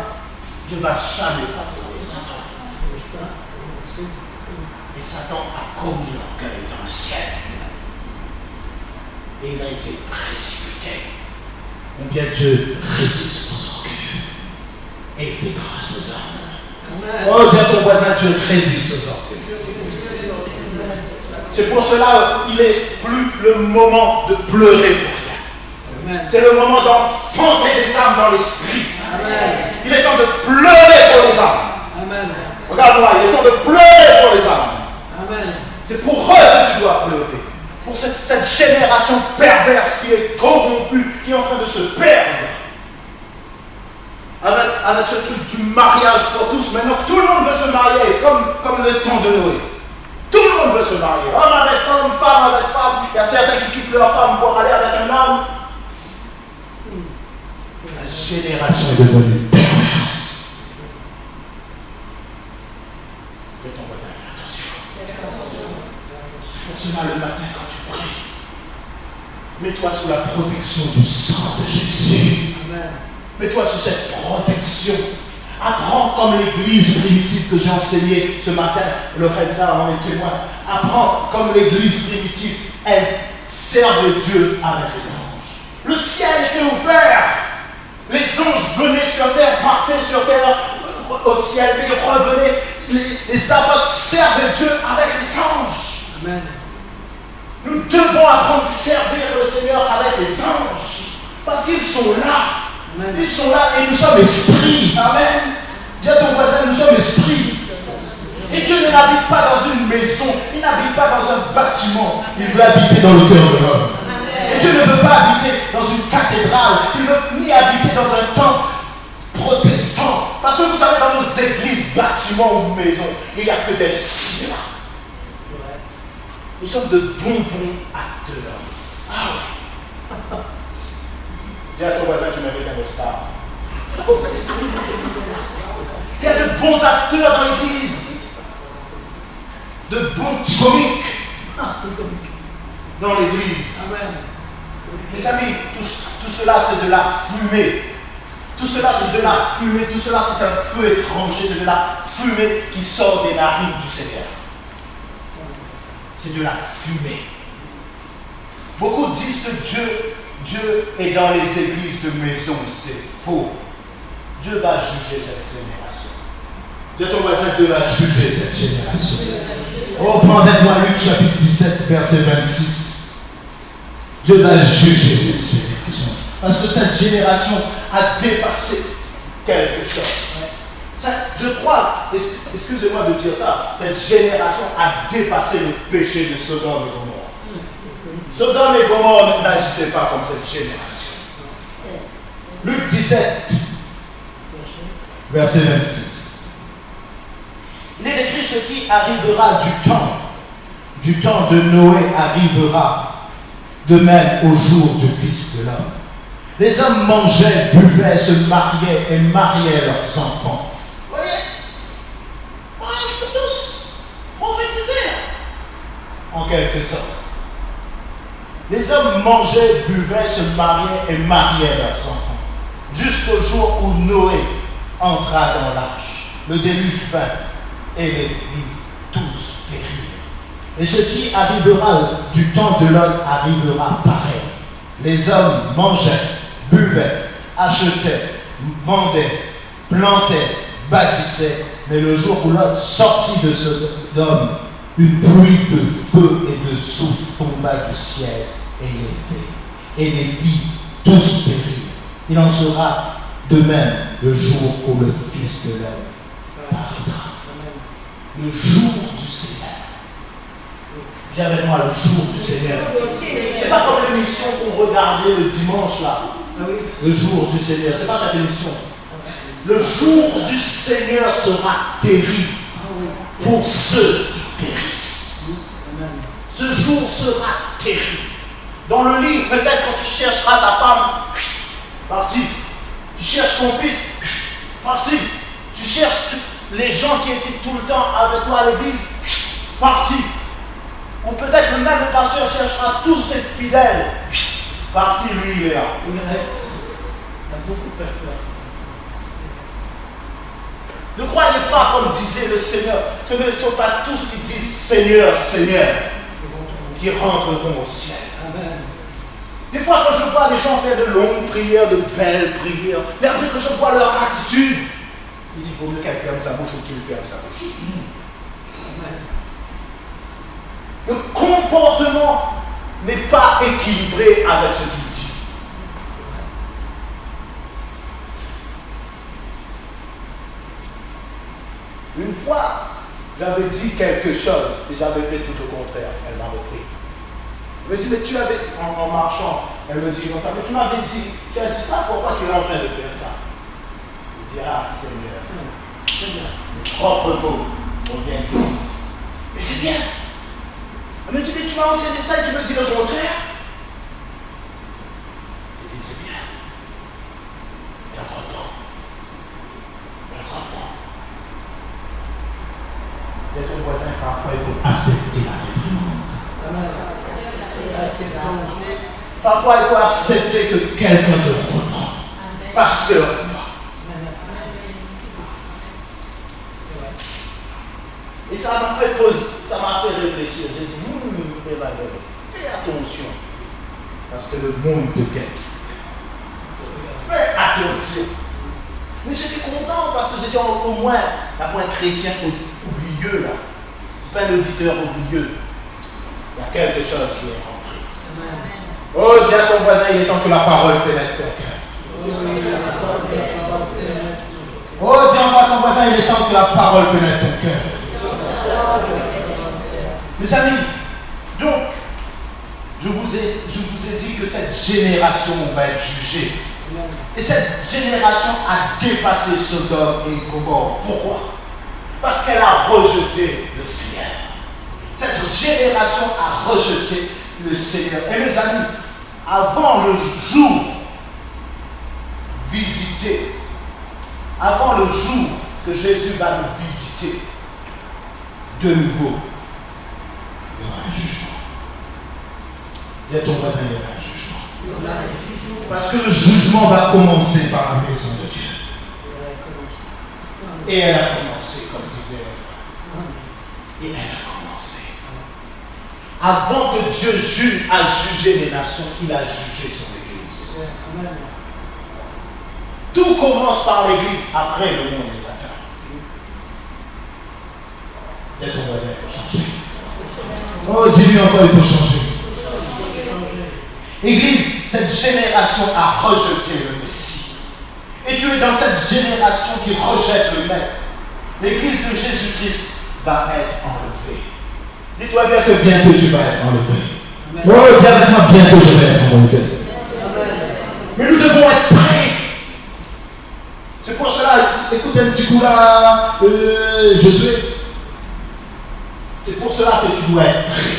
Dieu ne va jamais pardonner Satan. Et Satan a commis l'orgueil dans le ciel. Et il a été précipité. Combien Dieu résiste aux orgueilleux et il fait grâce aux hommes. Oh, dis à ton voisin, Dieu résiste aux orgueilleux. C'est pour cela qu'il n'est plus le moment de pleurer pour rien. C'est le moment d'enfanter les âmes dans l'esprit. Amen. Il est temps de pleurer pour les âmes. Amen. Regarde-moi, il est temps de pleurer pour les âmes. Amen. C'est pour eux que tu dois pleurer. Pour cette génération perverse qui est corrompue, qui est en train de se perdre. Avec ce truc du mariage pour tous. Maintenant, tout le monde veut se marier, comme le temps de Noé. Tout le monde veut se marier. Homme avec homme, femme avec femme. Il y a certains qui quittent leur femme pour aller avec un homme. La génération est devenue perverse. Que ton voisin fait attention. C'est pour cela le matin quand tu pries, mets-toi sous la protection du sang de Jésus. Amen. Mets-toi sous cette protection. Apprends comme l'église primitive que j'ai enseignée ce matin. Lorenza en est témoin. Apprends comme l'église primitive. Elle servait Dieu avec les anges. Le ciel était ouvert. Les anges venaient sur terre, partaient sur terre, au ciel, et revenaient. Les apôtres servaient Dieu avec les anges. Amen. Nous devons apprendre à servir le Seigneur avec les anges. Parce qu'ils sont là. Amen. Ils sont là et nous sommes esprits. Amen. Dis à ton voisin, nous sommes esprits. Et Dieu n'habite pas dans une maison. Il n'habite pas dans un bâtiment. Il veut habiter dans le cœur de l'homme. Et Dieu ne veut pas habiter dans une cathédrale. Il ne veut ni habiter dans un temple protestant. Parce que vous savez, dans nos églises, bâtiments ou maisons, il n'y a que des ciments. Nous sommes de bons acteurs. Ah oui. Dis à ton voisin, tu mérites un Oscar. Il y a de bons acteurs dans l'église. De bons comiques dans l'église. Amen. Mes amis, tout cela c'est de la fumée. Tout cela c'est de la fumée. Tout cela c'est un feu étranger. C'est de la fumée qui sort des narines du Seigneur. C'est de la fumée. Beaucoup disent que Dieu est dans les églises de maison. C'est faux. Dieu va juger cette génération. Dis à ton voisin, Dieu va juger cette génération. Reprends avec moi Luc chapitre 17, verset 26. Dieu va juger cette génération. Parce que cette génération a dépassé quelque chose. Je crois, excusez-moi de dire ça, cette génération a dépassé le péché de Sodome et Gomorrhe. Sodome et Gomorrhe n'agissaient pas comme cette génération. Luc 17, verset 26. Il est écrit ce qui arrivera du temps de Noé arrivera, de même au jour du Fils de l'homme. Les hommes mangeaient, buvaient, se mariaient et mariaient leurs enfants. Vous voyez? Je peux tous prophétiser, en quelque sorte. Les hommes mangeaient, buvaient, se mariaient et mariaient leurs enfants. Jusqu'au jour où Noé entra dans l'arche. Le déluge vint et les filles tous périrent. Et ce qui arrivera du temps de l'homme arrivera pareil. Les hommes mangeaient, buvaient, achetaient, vendaient, plantaient, bâtissaient. Mais le jour où l'homme sortit de Sodome, une pluie de feu et de souffle tomba du ciel et les filles tous périrent. Il en sera de même le jour où le Fils de l'homme paraîtra. Le jour du Seigneur. Viens avec moi, le jour du Seigneur. C'est pas comme l'émission qu'on regardait le dimanche là. Le jour du Seigneur. C'est pas cette émission. Le jour du Seigneur sera terrible pour ceux qui périssent. Ce jour sera terrible. Dans le lit, peut-être quand tu chercheras ta femme, parti. Tu cherches ton fils, parti. Tu cherches les gens qui étaient tout le temps avec toi à l'église, parti. Ou peut-être le même pasteur cherchera tous ses fidèles, parti, lui il est là. Il y a beaucoup de peur. Ne croyez pas comme disait le Seigneur. Ce ne sont pas tous qui disent Seigneur, Seigneur, qui rentreront au ciel. Amen. Des fois, quand je vois les gens faire de longues prières, de belles prières, mais après que je vois leur attitude, il dit, il vaut mieux qu'elle ferme sa bouche ou qu'il ferme sa bouche. Le comportement n'est pas équilibré avec ce qu'il dit. Une fois, j'avais dit quelque chose et j'avais fait tout au contraire. Elle m'a repris. Elle me dit, mais tu avais, en marchant, elle me dit, mais tu m'avais dit, tu as dit ça, pourquoi tu es en train de faire ça? Je dis, ah Seigneur, mes propres mots ont bien tout. Mais c'est bien. Elle me dit, mais tu m'as enseigné ça et tu me dis le contraire? Je dis, c'est bien. Elle reprend. Elle reprend. Et ton voisin, parfois, il faut accepter la réprimande. Parfois, il faut accepter que quelqu'un te reprend. Pasteur, et ça m'a fait poser, ça m'a fait réfléchir. J'ai dit, fais attention. Parce que le monde te guette. Fais attention. Mais j'étais content parce que j'étais au moins un point chrétien oublieux là. C'est pas un auditeur oublieux. Il y a quelque chose qui est rentré. Oh, dis à ton voisin, il est temps que la parole pénètre ton cœur. Oh, dis encore à ton voisin, il est temps que la parole pénètre ton cœur. Mes amis, donc, je vous ai dit que cette génération va être jugée. Et cette génération a dépassé Sodome et Gomorrhe. Pourquoi? Parce qu'elle a rejeté le Seigneur. Cette génération a rejeté le Seigneur. Et mes amis, avant le jour visité, avant le jour que Jésus va nous visiter, de nouveau, il y aura un jugement. Dis à ton voisin, il y aura un jugement. Parce que le jugement va commencer par la maison de Dieu. Et elle a commencé, comme disait Eva. Et elle a commencé. Avant que Dieu a jugé les nations, il a jugé son Église. Tout commence par l'Église, après le monde est atteint. Dis à ton voisin, il faut changer. Oh, dis-lui encore, il faut changer. Église, cette génération a rejeté le Messie. Et tu es dans cette génération qui rejette le Maître. L'Église de Jésus-Christ va être enlevée. Dis-toi bien que bientôt tu vas être enlevé. Oh, dis avec moi, bientôt je vais être enlevé. Mais nous devons être prêts. C'est pour cela, écoute un petit coup là, Josué. C'est pour cela que tu dois être prêt.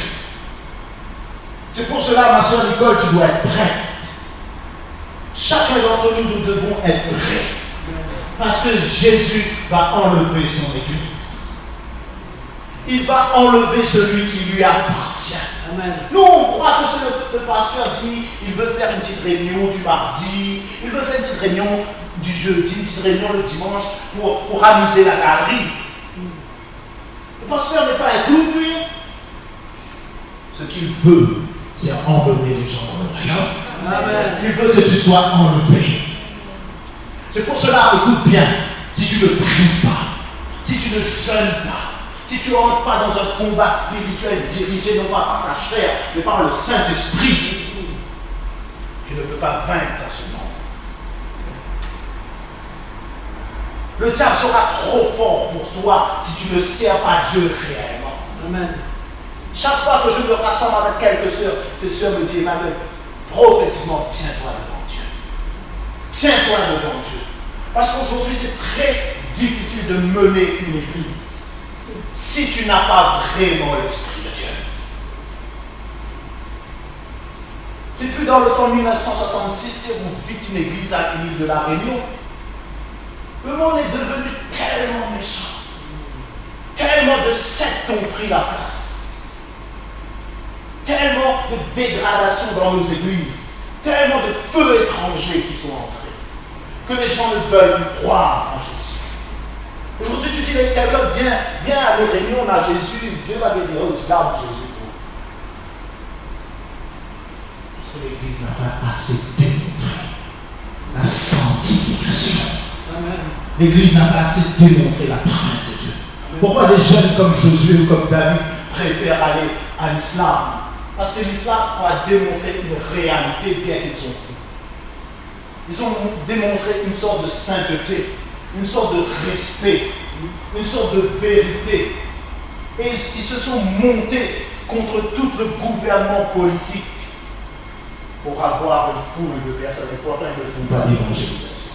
C'est pour cela, ma soeur Nicole, tu dois être prêt. Chacun d'entre nous, nous devons être prêts. Parce que Jésus va enlever son Église. Il va enlever celui qui lui appartient. Amen. Nous, on croit que c'est le pasteur dit, il veut faire une petite réunion du mardi, il veut faire une petite réunion du jeudi, une petite réunion le dimanche pour amuser la galerie. Le pasteur n'est pas un clown, lui. Ce qu'il veut, c'est enlever les gens dans le royaume. Amen. Il veut que tu sois enlevé. C'est pour cela, écoute bien, si tu ne pries pas, si tu ne jeûnes pas, si tu n'entres pas dans un combat spirituel dirigé non pas par ta chair, mais par le Saint-Esprit, tu ne peux pas vaincre dans ce monde. Le diable sera trop fort pour toi si tu ne sers pas Dieu réellement. Amen. Chaque fois que je me rassemble avec quelques sœurs, ces sœurs me disent, Emmanuel, prophétiquement, tiens-toi devant Dieu. Tiens-toi devant Dieu. Parce qu'aujourd'hui, c'est très difficile de mener une église si tu n'as pas vraiment l'Esprit de Dieu. C'est plus dans le temps 1966 que vous vîtes une église à l'île de la Réunion. Le monde est devenu tellement méchant. Tellement de sectes ont pris la place. Tellement de dégradation dans nos églises. Tellement de feux étrangers qui sont entrés. Que les gens ne veulent plus croire en Jésus. Aujourd'hui, tu dis que quelqu'un viens à nos réunions, on a Jésus, Dieu va dire, oh, je garde Jésus. Parce que l'Église n'a pas assez démontré la sanctification. L'Église n'a pas assez démontré la crainte de Dieu. Pourquoi des jeunes comme Josué ou comme David préfèrent aller à l'islam? Parce que l'islam a démontré une réalité bien qu'ils ont fait. Ils ont démontré une sorte de sainteté, une sorte de respect, une sorte de vérité. Et ils se sont montés contre tout le gouvernement politique pour avoir une foule de personnes. Et pourtant, ils ne font pas d'évangélisation.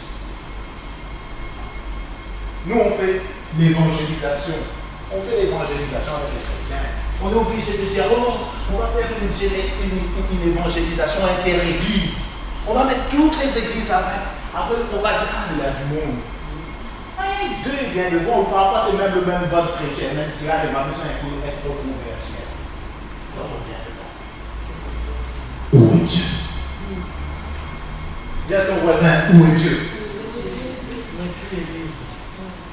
Nous, on fait l'évangélisation. On fait l'évangélisation avec les chrétiens. On est obligé de dire, oh, on va faire une évangélisation inter-église. On va mettre toutes les églises avec. Après, on va dire, ah, il y a du monde. Ah, deux viennent de voir, ou parfois c'est même le même bon chrétien, même qui a des besoin d'être converti. Donc on vient de voir. Où est Dieu? Dis à ton voisin, où est Dieu?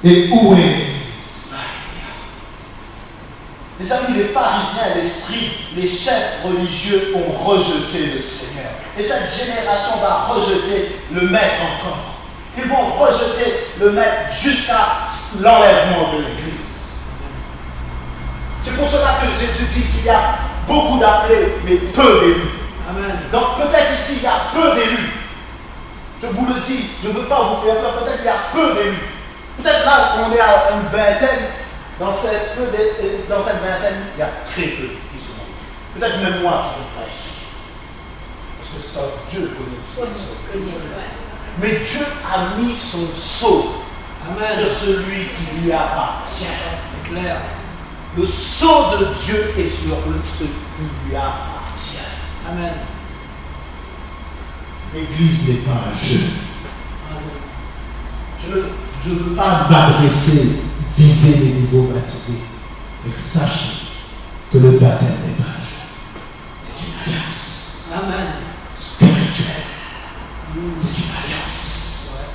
Et où est l'Église? Les amis, les pharisiens, les scribes, les chefs religieux ont rejeté le Seigneur. Et cette génération va rejeter le Maître encore. Ils vont rejeter le Maître jusqu'à l'enlèvement de l'Église. C'est pour cela que Jésus dit qu'il y a beaucoup d'appelés, mais peu d'élus. Amen. Donc peut-être ici, il y a peu d'élus. Je vous le dis, je ne veux pas vous faire peur, peut-être qu'il y a peu d'élus. Peut-être là, on est à une vingtaine. Dans cette vingtaine, il y a très peu qui sont élus. Peut-être même moi qui le prêche. Parce que c'est Dieu connaît. Mais Dieu a mis son sceau sur celui qui lui appartient. C'est clair. Le sceau de Dieu est sur ce qui lui appartient. Amen. L'Église n'est pas un jeu. Je ne veux pas m'adresser, viser les nouveaux baptisés. Mais sachez que le baptême n'est pas un jeu. C'est une alliance. Amen. Spirituelle. C'est une alliance.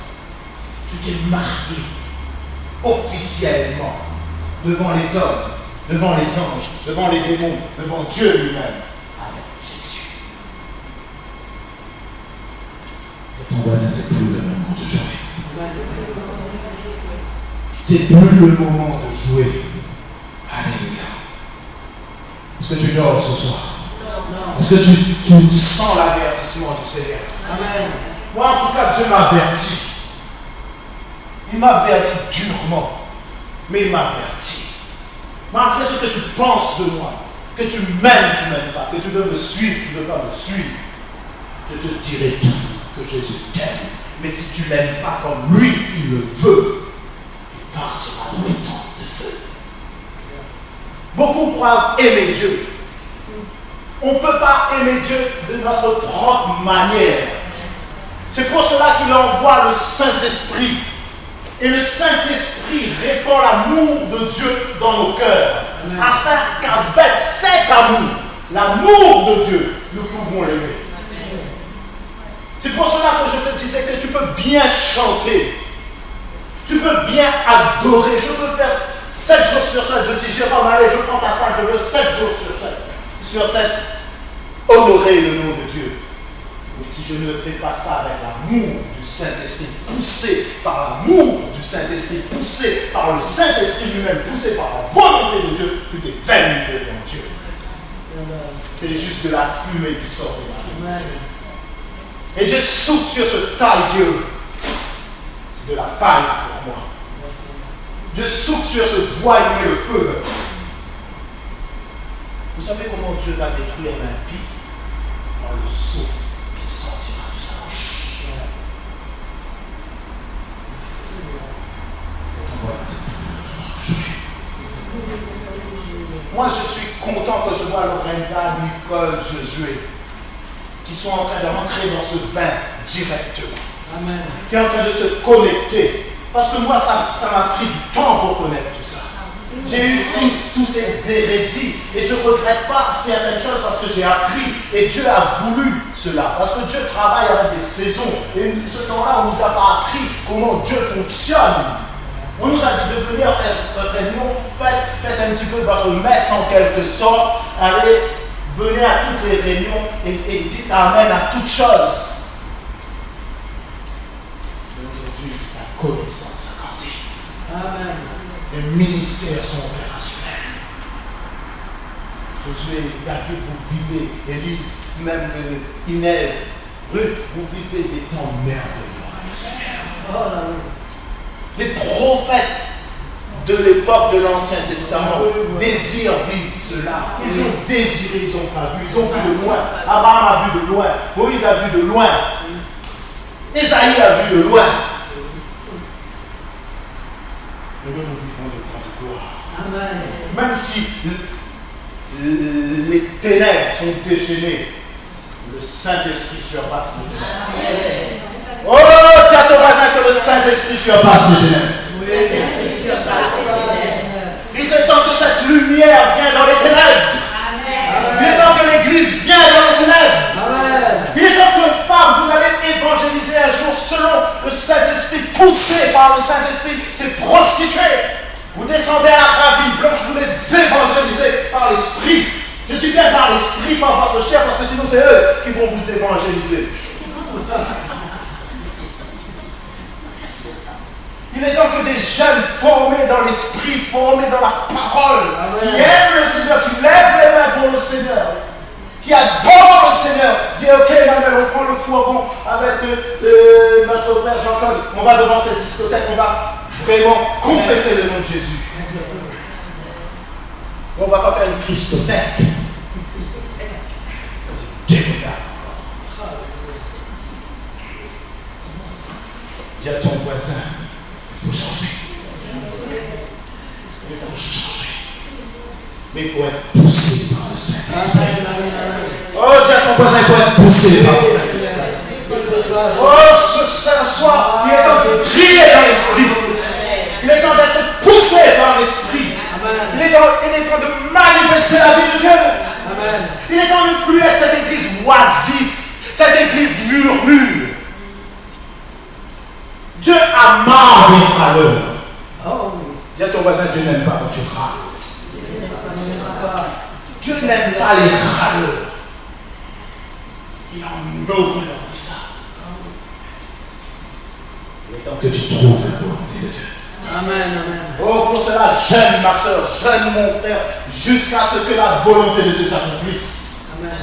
Tu t'es marié officiellement devant les hommes, devant les anges, devant les démons, devant Dieu lui-même, avec Jésus. Et ton voisin, c'est plus le moment de jouer. C'est plus le moment de jouer. Alléluia. Est-ce que tu dors ce soir? Non. Est-ce que tu sens l'avertissement du Seigneur? Amen. Moi, en tout cas, Dieu m'avertit. Il m'avertit durement. Mais il m'avertit. Malgré ce que tu penses de moi, que tu m'aimes, tu ne m'aimes pas, que tu veux me suivre, tu ne veux pas me suivre, je te dirai toujours que Jésus t'aime Mais si tu ne l'aimes pas comme lui, il le veut, tu partiras dans les temps de feu. Beaucoup croient aimer Dieu. On ne peut pas aimer Dieu de notre propre manière. C'est pour cela qu'il envoie le Saint-Esprit. Et le Saint-Esprit répand l'amour de Dieu dans nos cœurs. Amen. Afin qu'avec cet amour, l'amour de Dieu, nous pouvons l'aimer. C'est pour cela que je te disais que tu peux bien chanter. Tu peux bien adorer. Je peux faire 7 jours sur 7. Je dis, Jérôme, allez, je prends ta salle, je veux 7 jours sur 7. Honorer le nom de Dieu. Mais si je ne fais pas ça avec l'amour du Saint-Esprit, poussé par l'amour du Saint-Esprit, poussé par le Saint-Esprit lui-même, poussé par la volonté de Dieu, tu t'es vaincu devant Dieu. C'est juste de la fumée qui sort de la vie. Et Dieu souffle sur ce taille Dieu. C'est de la paille pour moi. Dieu souffle sur ce bois, il met le feu. Vous savez comment Dieu va détruire l'impie? Par le souffle qui sortira de sa bouche. Moi, je suis content que je vois Lorenza, Nicole, Josué, qui sont en train de rentrer dans ce bain directement. Amen. Qui est en train de se connecter. Parce que moi, ça m'a pris du temps pour connaître tout ça. J'ai eu tous ces hérésies et je ne regrette pas certaines choses parce que j'ai appris et Dieu a voulu cela. Parce que Dieu travaille avec des saisons. Et ce temps-là, on ne nous a pas appris comment Dieu fonctionne. On nous a dit de venir faire réunion, faites un petit peu votre messe en quelque sorte, allez, venez à toutes les réunions et dites Amen à toutes choses. Mais aujourd'hui, la connaissance a grandi. Amen. Les ministères sont opérationnels. Josué, David, vous vivez, Élise, même Inès, Ruth, vous vivez des temps merveilleux avec le Seigneur. Les prophètes de l'époque de l'Ancien Testament désirent vivre cela. Ils ont désiré, ils n'ont pas vu. Ils ont vu de loin. Abraham a vu de loin. Moïse a vu de loin. Ésaïe a vu de loin. Et nous vivons des temps de gloire. Amen. Même si les ténèbres sont déchaînées, le Saint-Esprit surpasse les ténèbres. Oh, dis à ton voisin que le Saint-Esprit surpasse les ténèbres. Il est temps que cette lumière vienne dans les ténèbres. Amen. Il est temps que l'Église vienne dans les ténèbres. Amen. Il est temps que femmes, vous allez évangéliser un jour selon le Saint-Esprit, poussé par le Saint-Esprit, c'est prostituées. Vous descendez à la ravine blanche, vous les évangélisez par l'Esprit. Je dis bien par l'Esprit, par votre chair, parce que sinon c'est eux qui vont vous évangéliser. Il est temps que des jeunes formés dans l'esprit, formés dans la parole, qui aiment le Seigneur, qui lèvent les mains pour le Seigneur, qui adorent le Seigneur, disent ok Emmanuel, on prend le fourgon avec notre frère Jean-Claude, on va devant cette discothèque, on va vraiment confesser le nom de Jésus. On ne va pas faire une christothèque. C'est démodable. Dis à ton voisin, il faut changer. Il faut changer. Mais il faut être poussé par le Saint-Esprit. Oh, dis à ton voisin, il faut être poussé par le Saint-Esprit. Oh, ce soir, il est temps de crier dans l'Esprit. Il est temps d'être poussé par l'Esprit. Il est temps de manifester la vie de Dieu. Amen. Il est temps de ne plus être cette église oisive, cette église murmure. Dieu a marre des râleurs. Oh. Dis à ton voisin, Dieu n'aime pas quand tu râles. Dieu n'aime pas les râleurs. Il en a horreur de ça. Il est temps que tu trouves la volonté de Dieu. Amen, amen. Oh, pour cela, jeûne ma soeur, jeûne mon frère, jusqu'à ce que la volonté de Dieu s'accomplisse. Amen.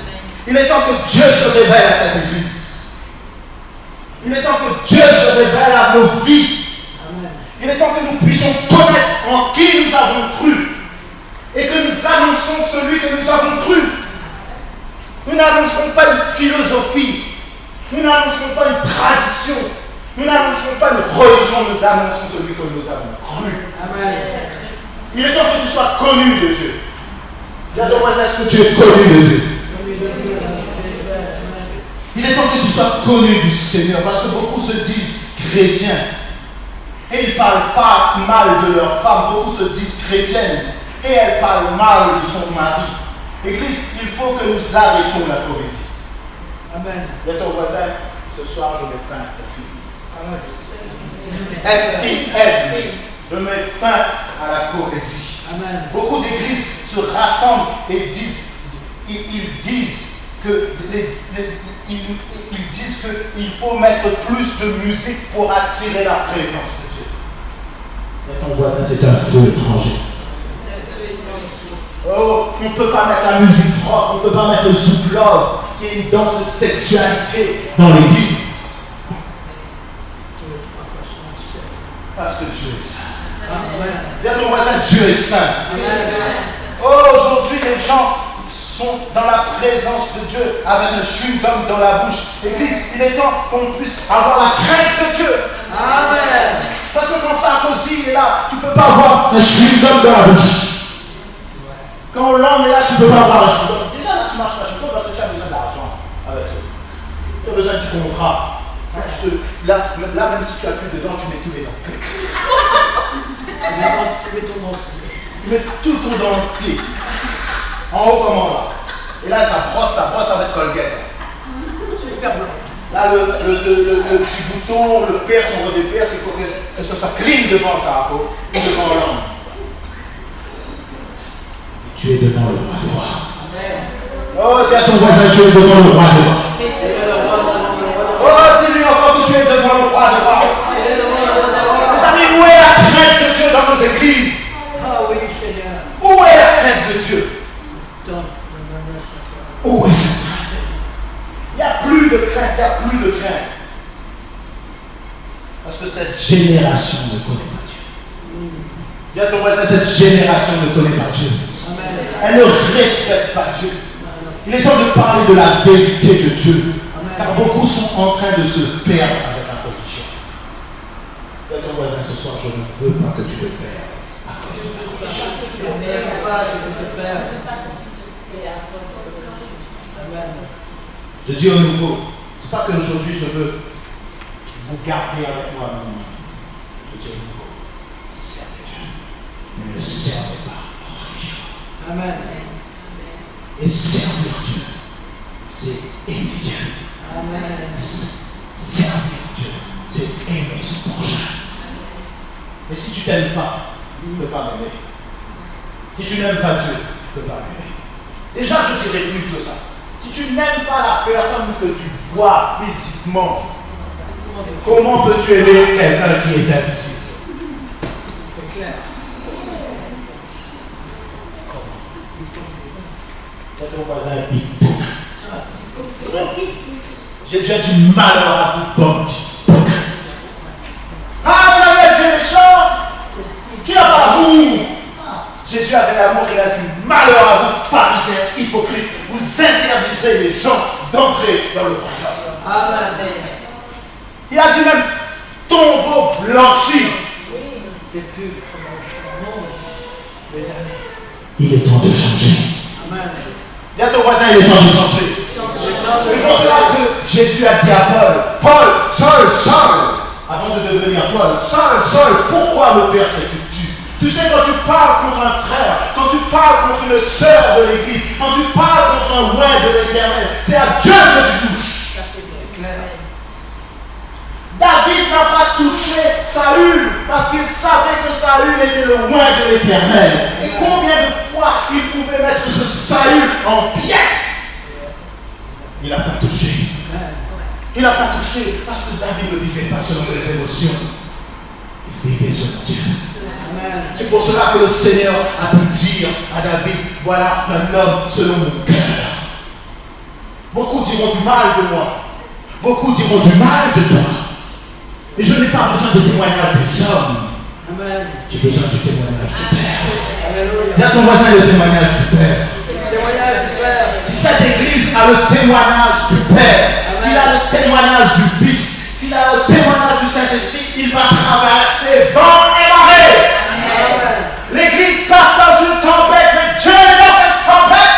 Il est temps que Dieu se révèle à cette église. Il est temps que Dieu se révèle à nos vies. Amen. Il est temps que nous puissions connaître en qui nous avons cru et que nous annonçons celui que nous avons cru. Nous n'annonçons pas une philosophie, nous n'annonçons pas une tradition, Nous n'annonçons pas une religion, nous annonçons celui que nous avons cru. Amen. Il est temps que tu sois connu de Dieu. Dis à ton voisin, est-ce que tu es connu de Dieu? Il est temps que tu sois connu du Seigneur, parce que beaucoup se disent chrétiens. Et ils parlent mal de leur femme. Beaucoup se disent chrétiennes. Et elles parlent mal de son mari. Église, il faut que nous arrêtons la comédie. Amen. Dis à ton voisin, ce soir je mets fin au film. F-I-L. Je mets fin à la comédie. Amen. Beaucoup d'églises se rassemblent et disent, ils disent qu'il faut mettre plus de musique pour attirer la présence de Dieu. Et ton voisin, c'est un feu étranger. Oh, on ne peut pas mettre la musique rock, on ne peut pas mettre le zouk love, qui est une danse de sexualité dans l'église. Parce que Dieu est saint. Dis à ton voisin, Dieu est saint. Oh, aujourd'hui, les gens sont dans la présence de Dieu avec un chewing-gum dans la bouche. Église, il est temps qu'on puisse avoir la crainte de Dieu. Amen. Parce que quand Sarkozy est là, tu ne peux pas avoir un chewing-gum dans la bouche. Quand Hollande est là, tu ne peux pas avoir un chewing-gum. Déjà là, tu marches pas chewing-gum parce que tu as besoin d'argent avec eux. Tu as besoin du contrat. Là, même si tu as plus de dents, tu mets tous les dents. Tu mets ton dentier. Tu mets tout ton dentier. En haut comme en bas. Et là, ça brosse avec Colgate. C'est hyper blanc. Là, le petit bouton, le perce, on redéperce, il faut que ce soit clean devant ça, ou devant Hollande. Tu es devant le roi des rois. Oh, dis à ton voisin, tu es devant le roi des rois. Oh, dis-lui encore que tu es devant le roi des rois. Mes amis, où est la crainte de Dieu dans nos églises? Ah oui, Seigneur. Où est la crainte de Dieu? Où est cette crainte? Il n'y a plus de crainte, il n'y a plus de crainte. Parce que cette génération ne connaît pas Dieu. Dis à ton voisin, cette génération ne connaît pas Dieu. Elle ne respecte pas Dieu. Il est temps de parler de la vérité de Dieu. Car beaucoup sont en train de se perdre avec la religion. Dis à ton voisin, ce soir, je ne veux pas que tu te perdes à cause de la religion. Je dis au nouveau, c'est pas qu'aujourd'hui je veux vous garder avec moi. Je dis au nouveau, servez Dieu. Ne servez pas la religion. Amen. Et servir Dieu, c'est aimer Dieu. Amen. Servir Dieu, c'est aimer son prochain. Mais si tu t'aimes pas, tu ne peux pas m'aimer. Si tu n'aimes pas Dieu, tu ne peux pas m'aimer. Déjà, je dirais plus que ça. Si tu n'aimes pas la personne que tu vois physiquement, comment peux-tu aimer quelqu'un qui est invisible? C'est clair. Ton voisin hypocrite. Jésus a du malheur à vous, bandits. Ah, vous avez Dieu méchant. Dieu n'a pas l'amour. Jésus avait l'amour, il a du malheur à vous, pharisiens hypocrites. Vous interdisez les gens d'entrer dans le royaume. Amen. Il a dit même tombeau blanchi. C'est plus comment Mes amis, il est temps de changer. Amen. Dis à ton voisin, il est temps de changer. C'est pour cela que Jésus a dit à Paul, Saul, avant de devenir Paul, Saul, pourquoi me persécutes-tu? Tu sais, quand tu parles contre un frère, quand tu parles contre une sœur de l'église, quand tu parles contre un oint de l'Éternel, c'est à Dieu que tu touches. David n'a pas touché Saül parce qu'il savait que Saül était le oint de l'Éternel. Et combien de fois il pouvait mettre ce Saül en pièces? Il n'a pas touché. Il n'a pas touché parce que David ne vivait pas selon ses émotions. Il vivait selon Dieu. C'est pour cela que le Seigneur a pu dire à David, voilà un homme selon mon cœur. Beaucoup diront du mal de moi. Beaucoup diront du mal de toi. Et je n'ai pas besoin de témoignage des hommes. Amen. J'ai besoin du témoignage du Père. Alléluia. Dis à ton voisin le témoignage du Père. Témoignage du Père. Si cette église a le témoignage du Père, s'il a le témoignage du Fils, s'il a le témoignage du Saint-Esprit, il va traverser vent et marée. L'église passe dans une tempête, mais Dieu est dans cette tempête.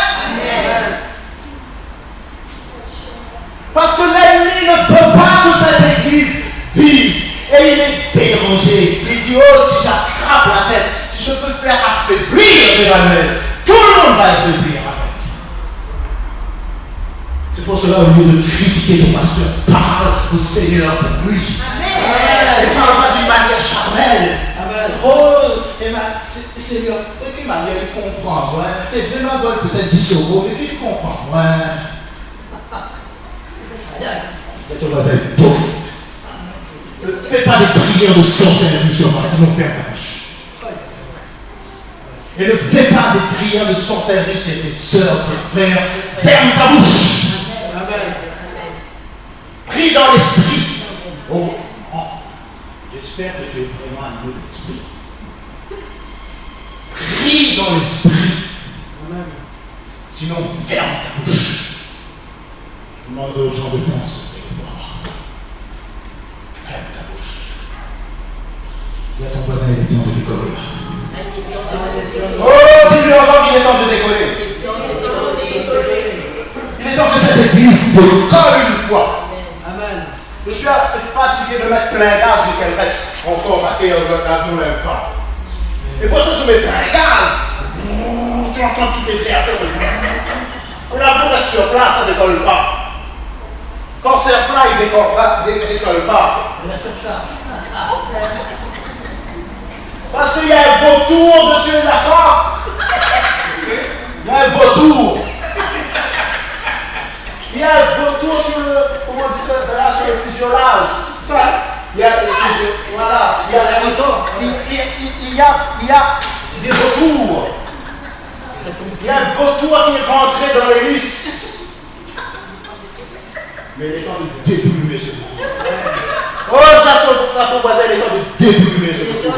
Parce que l'ennemi ne veut pas que cette église vive. Et il est dérangé. Il dit, oh, si j'attrape la tête, si je peux faire affaiblir Emmanuel, tout le monde va affaiblir avec. C'est pour cela, au lieu de critiquer ton pasteur, parle au Seigneur pour lui. Ne parle pas d'une manière charnelle. Oh, Seigneur, de quelle manière il comprend, ouais. Et vraiment, donne peut-être 10 euros, mais il comprend, ouais. Et ton voisin, bon. Ne fais pas des prières de sorcellerie sur moi, sinon ferme ta bouche. Et ne fais pas des prières de sorcellerie chez tes soeurs, tes frères. Ferme ta bouche. Prie dans l'esprit. Oh, j'espère que tu es vraiment un homme d'esprit. Prie dans l'esprit. Sinon, ferme ta bouche. Je demanderai aux gens de France. Ferme ta bouche. Dis à ton voisin, il est temps de décoller. Oh, tu lui entends qu'il est temps de décoller. Il est temps que cette église décolle une fois. Amen. Je suis fatigué de mettre plein gaz et qu'elle reste encore à terre dans tout l'instant. Et pourtant, je mets plein gaz. Tu entends tout les terres. L'avion reste sur place, ça ne décolle pas. Quand c'est fly, il ne décolle pas. Parce qu'il y a un vautour dessus, d'accord? Il y a un vautour. Il y a un vautour sur le, comment on dit ça, là, sur le fusionnage. Ça, il y a des fusions. Voilà. Il y a des vautours. Il y a un vautour qui est rentré dans l'hélice. Mais il est temps de débrumer ce vautour. Oh, tu as ton voisin, il est temps de débrumer ce vautour.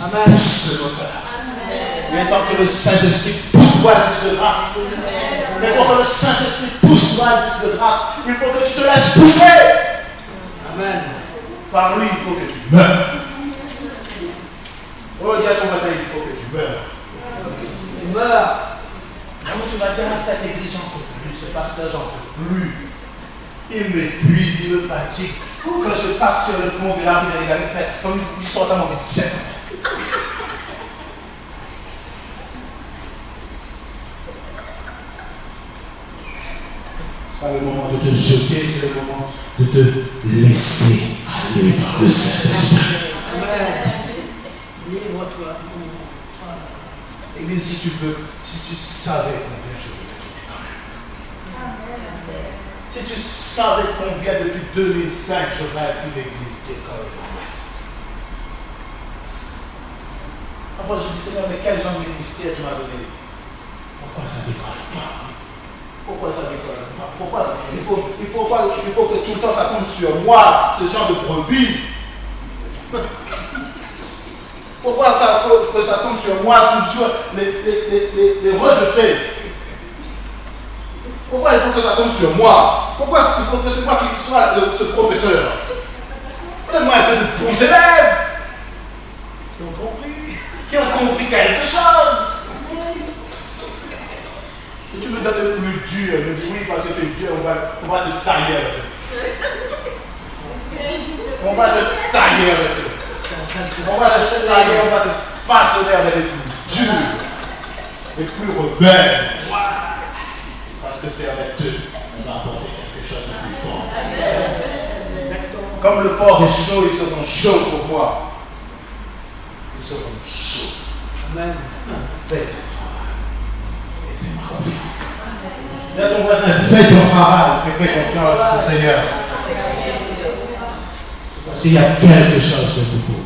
Amen. Pousse le moteur. Il est temps que le Saint-Esprit pousse l'oasis de grâce. Mais pour que le Saint-Esprit pousse l'oasis de grâce, il faut que tu te laisses pousser. Amen. Par lui, il faut que tu meurs. Oh, dis à ton voisin, il faut que tu meurs. Tu meurs. Alors tu vas dire à cette église, j'en peux plus, ce pasteur, j'en peux plus. Il m'épuise, il me fatigue. Quand je passe sur le pont de la rue de l'égalité, comme il sort à mon 17 ans. C'est pas le moment de te jeter, c'est le moment de te laisser aller dans le Saint-Esprit. Amen. Livre-toi. Église, si tu savais combien je veux te quand même. Si tu savais combien depuis 2005 je rêve qu'une église d'école promesse. Parfois je dis, Seigneur, mais quel genre de ministère tu m'as donné? Pourquoi ça ne décolle pas? Pourquoi ça ne décolle pas? Pourquoi ça? Il faut que tout le temps ça tombe sur moi, ce genre de brebis. Pourquoi ça faut que ça tombe sur moi, toujours les rejeter? Pourquoi il faut que ça tombe sur moi? Pourquoi il faut que c'est moi qui sois ce professeur? Donne-moi un peu de bons élèves qui ont compris quelque chose. Si tu me donnes le plus dur, je me dis oui, parce que c'est dur, on va te tailler avec eux. On va te tailler avec eux. On va te tailler, on va te façonner avec les plus durs, les plus rebelles. Parce que c'est avec eux qu'on va apporter quelque chose de plus fort. Comme le porc est chaud, ils seront chauds pour moi. Ils seront chauds. Amen. Fais ton travail et fais-moi confiance. Dis à ton voisin, fais ton travail et fais confiance au Seigneur. Parce qu'il y a quelque chose de nouveau.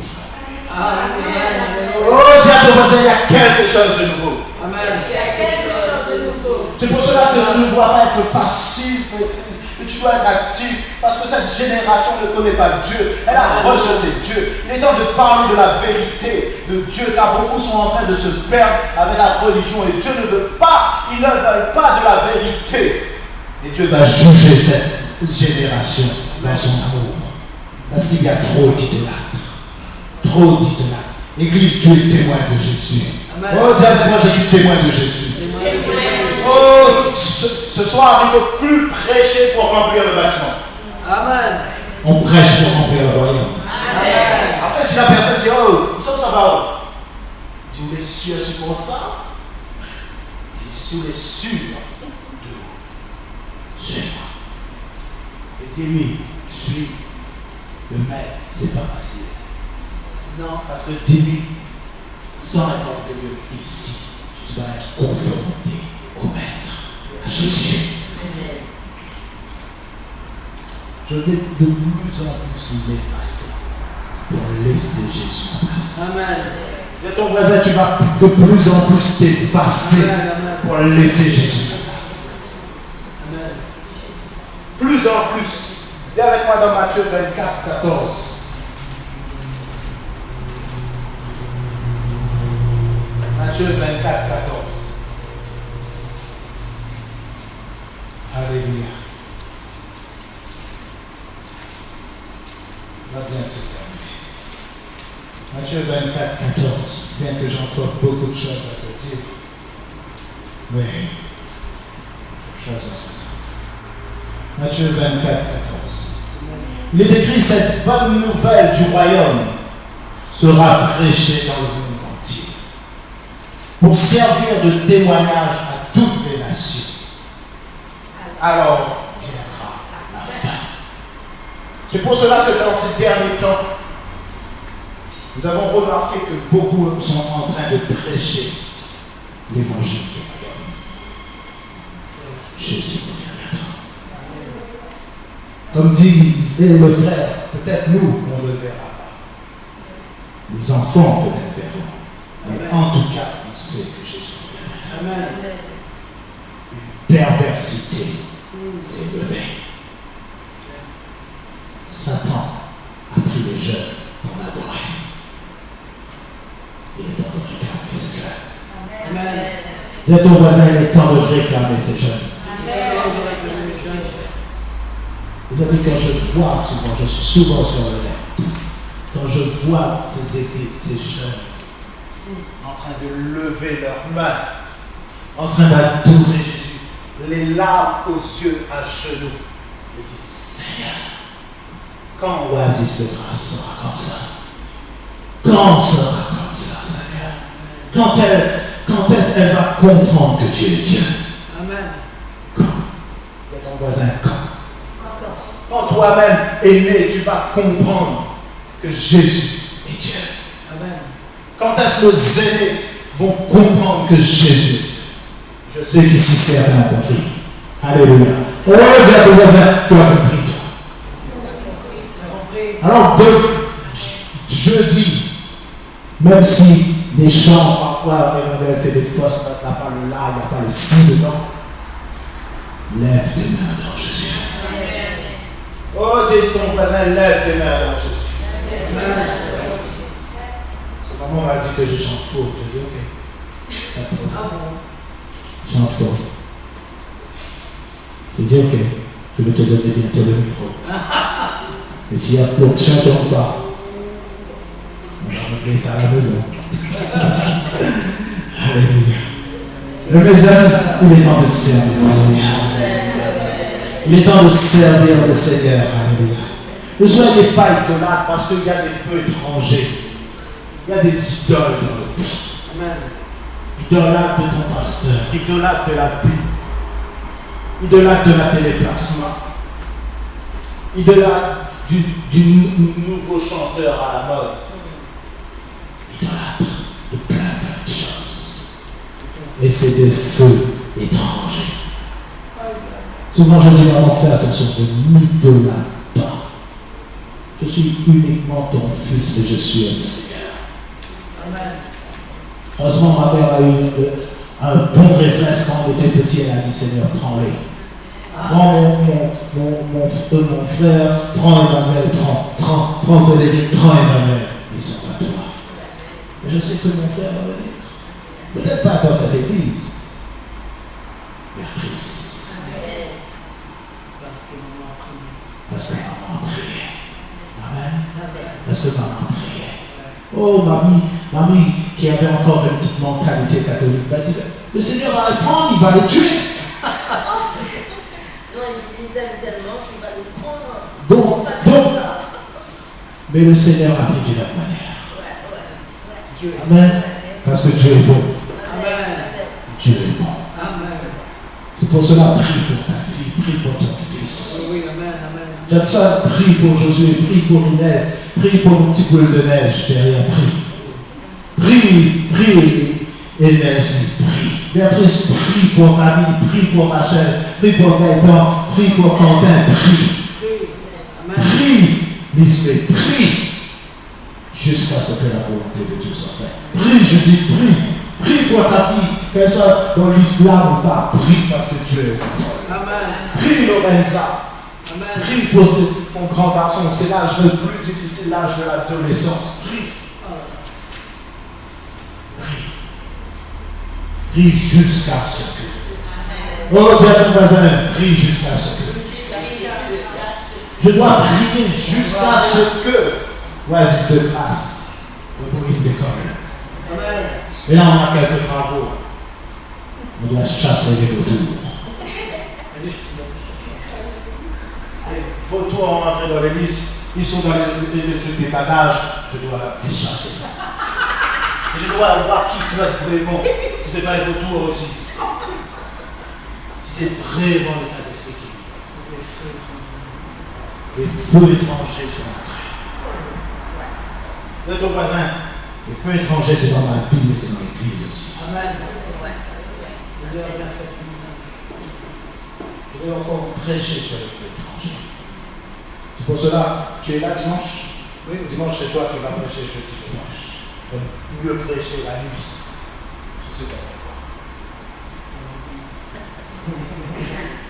Oh, dis à ton voisin, il y a quelque chose de nouveau. Amen. C'est pour cela que je ne dois pas être passif. que tu dois être actif parce que cette génération ne connaît pas Dieu. Elle a rejeté Dieu. Il est temps de parler de la vérité de Dieu car beaucoup sont en train de se perdre avec la religion et Dieu ne veut pas, ils ne veulent pas de la vérité. Et Dieu va juger cette génération dans son amour parce qu'il y a trop d'idolâtres. Trop d'idolâtres. Église, tu es témoin de Jésus. Amen. Oh, dis avec moi, je suis témoin de Jésus. Oh, ce soir, il ne faut plus prêcher pour remplir le bâtiment. Amen. On prêche pour remplir le royaume. Amen. Après, si la personne dit, oh, ça va où? Dis, les cieux supportent ça. Si sous les cieux de suis-moi. Et dis-lui, suis le maître, c'est pas facile. Non, parce que dis-lui, sans être orgueilleux ici, tu dois être confronté au maître, à Jésus. Je vais de plus en plus m'effacer pour laisser Jésus en place. Amen. De ton voisin, tu vas de plus en plus t'effacer pour laisser Jésus en place. Amen. Plus en plus. Viens avec moi dans Matthieu 24, 14. Matthieu 24, 14. Alléluia. On va bientôt terminer. Matthieu 24, 14. Bien que j'entende beaucoup de choses à te dire. Mais, choses à ça. Matthieu 24, 14. Il est écrit, cette bonne nouvelle du royaume sera prêchée dans le monde entier pour servir de témoignage à toutes les nations. Alors viendra la fin. C'est pour cela que dans ces derniers temps, nous avons remarqué que beaucoup sont en train de prêcher l'évangile du royaume. Jésus reviendra. Comme disait le frère, peut-être nous, on ne le verra pas. Les enfants peut-être verront. Mais en tout cas, on sait que Jésus reviendra. Amen. Une perversité s'est levée. Satan a pris les jeunes pour l'adorer. Il est temps de réclamer ces jeunes. Amen. Dis à ton voisin, il est temps de réclamer ces jeunes. Amen. Vous savez, quand je vois souvent, je suis souvent sur le net, quand je vois ces églises, ces jeunes, en train de lever leurs mains, en train d'adorer Jésus, les larmes aux yeux, à genoux, je dis, Seigneur, quand Oasis de grâce sera comme ça? Quand sera comme ça, Seigneur? Quand est-ce qu'elle va comprendre que tu es Dieu? Amen. Quand? Et ton voisin, quand? Quand toi-même es né, tu vas comprendre que Jésus est Dieu. Amen. Quand est-ce que nos aînés vont comprendre que Jésus? Je sais qu'ici certains ont compris. Alléluia. Oh, dis à ton voisin, tu as compris. Alors, jeudi, même si les chants, parfois, Emmanuel fait des fausses notes, il n'y a pas le là, il n'y a pas le si dedans, lève tes mains dans Jésus. Oh, dis ton voisin, lève tes mains dans Jésus. Amen. Maman m'a dit que je chante faux. Je dis ok. Chante faux. Je dis ok. Je vais te donner bientôt le micro. Et s'il y a d'autres chanteurs pas, on va régler ça à la maison. Alléluia. Le message, il est temps de servir le Seigneur. Il est temps de servir le Seigneur. Alléluia. Ne soyez pas idolâtres parce qu'il y a des feux étrangers. Il y a des idoles dans notre vie. Amen. Idolâtre de ton pasteur, idolâtre de la Bible, idolâtre de la téléplacement, idolâtre du nouveau chanteur à la mode, idolâtre de plein de choses. Et c'est des feux étrangers. Souvent je dis à mon frère, attention, ne m'idolâtre pas. Je suis uniquement ton fils et je suis un Seigneur. Heureusement, ma mère a eu un bon réflexe quand on était petit. Elle a dit, Seigneur, prends-les. Prends mon frère, prends Emmanuel, prends Frédéric, prends Emmanuel. Ils sont à toi. Et je sais que mon frère va venir. Peut-être pas dans cette église, mais à Christ. Parce que maman a prié. Amen. Parce que maman a prié. Oh, mamie qui avait encore une petite mentalité catholique, va dire, le Seigneur va les prendre, il va les tuer. Non, il disait tellement qu'il va les prendre. Donc, mais le Seigneur a pris d'une autre manière. Amen. Parce que Dieu est bon. Amen. Dieu est bon. Amen. C'est pour cela, prie pour ta fille, prie pour ton fils. Oui, amen, amen. Jackson, prie pour Josué, prie pour Ninette, prie pour mon petit boule de neige derrière, prie, et Nancy, prie. Béatrice, prie pour Camille, prie pour Rachel, prie pour Gaëtan, prie pour Quentin, prie. Prie, Lisbeth, prie, jusqu'à ce que la volonté de Dieu soit faite. Prie, je dis prie. Prie pour ta fille, qu'elle soit dans l'islam ou pas, prie parce que Dieu est au contrôle. Amen. Prie, Lorenza. Amen. Prie pour ton grand garçon, c'est l'âge le plus difficile, l'âge de l'adolescence. Prie. Prie jusqu'à ce que. Oh, dis à ton voisin, prie jusqu'à ce que. Je dois prier jusqu'à ce que. Oasis de grâce, le bruit d'école. Amen. Et là, on a quelques travaux. On doit chasser les vautours. Les vautours ont entré dans l'église, ils sont dans les trucs des bagages, je dois les chasser. Je dois voir qui note vraiment, si ce n'est pas les vautours aussi. Si c'est vraiment les Saint-Esprit qui. Les feux étrangers sont entrés. De ton voisin, les feux étrangers, c'est dans ma vie, mais c'est dans l'église aussi. Amen. Je vais encore vous prêcher sur les feux étrangers. C'est pour cela, tu es là dimanche? Oui. Dimanche, c'est toi qui vas prêcher jeudi dimanche. Donc, mieux prêcher la nuit. Je sais pas pourquoi.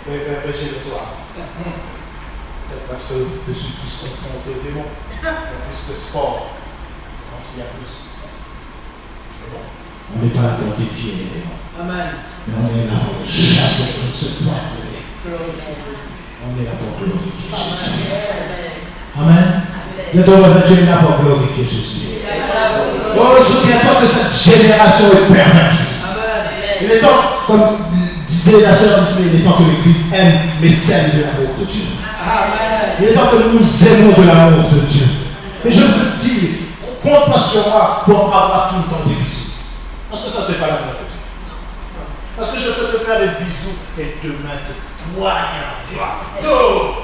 Je vais prêcher le soir. Peut-être parce que je suis plus confronté aux démons. Il y a plus de sport. Je pense qu'il y a plus. Mais bon, on n'est pas là pour défier les démons. Amen. Mais on est là pour chasser ce poids. On est là pour glorifier Jésus. Amen. De ton voisin, tu es là pour glorifier Jésus. Oh, souviens-toi que cette génération est perverse. Il est temps, comme disait la sœur Lucie, il est temps que l'Église aime, mais s'aime de l'amour de Dieu. Il est temps que nous aimons de l'amour de Dieu. Et je veux te dire, compte pas sur moi pour avoir tout le temps des bisous. Parce que ça, c'est pas l'amour de Dieu. Parce que je peux te faire des bisous et demain te poigner en dos.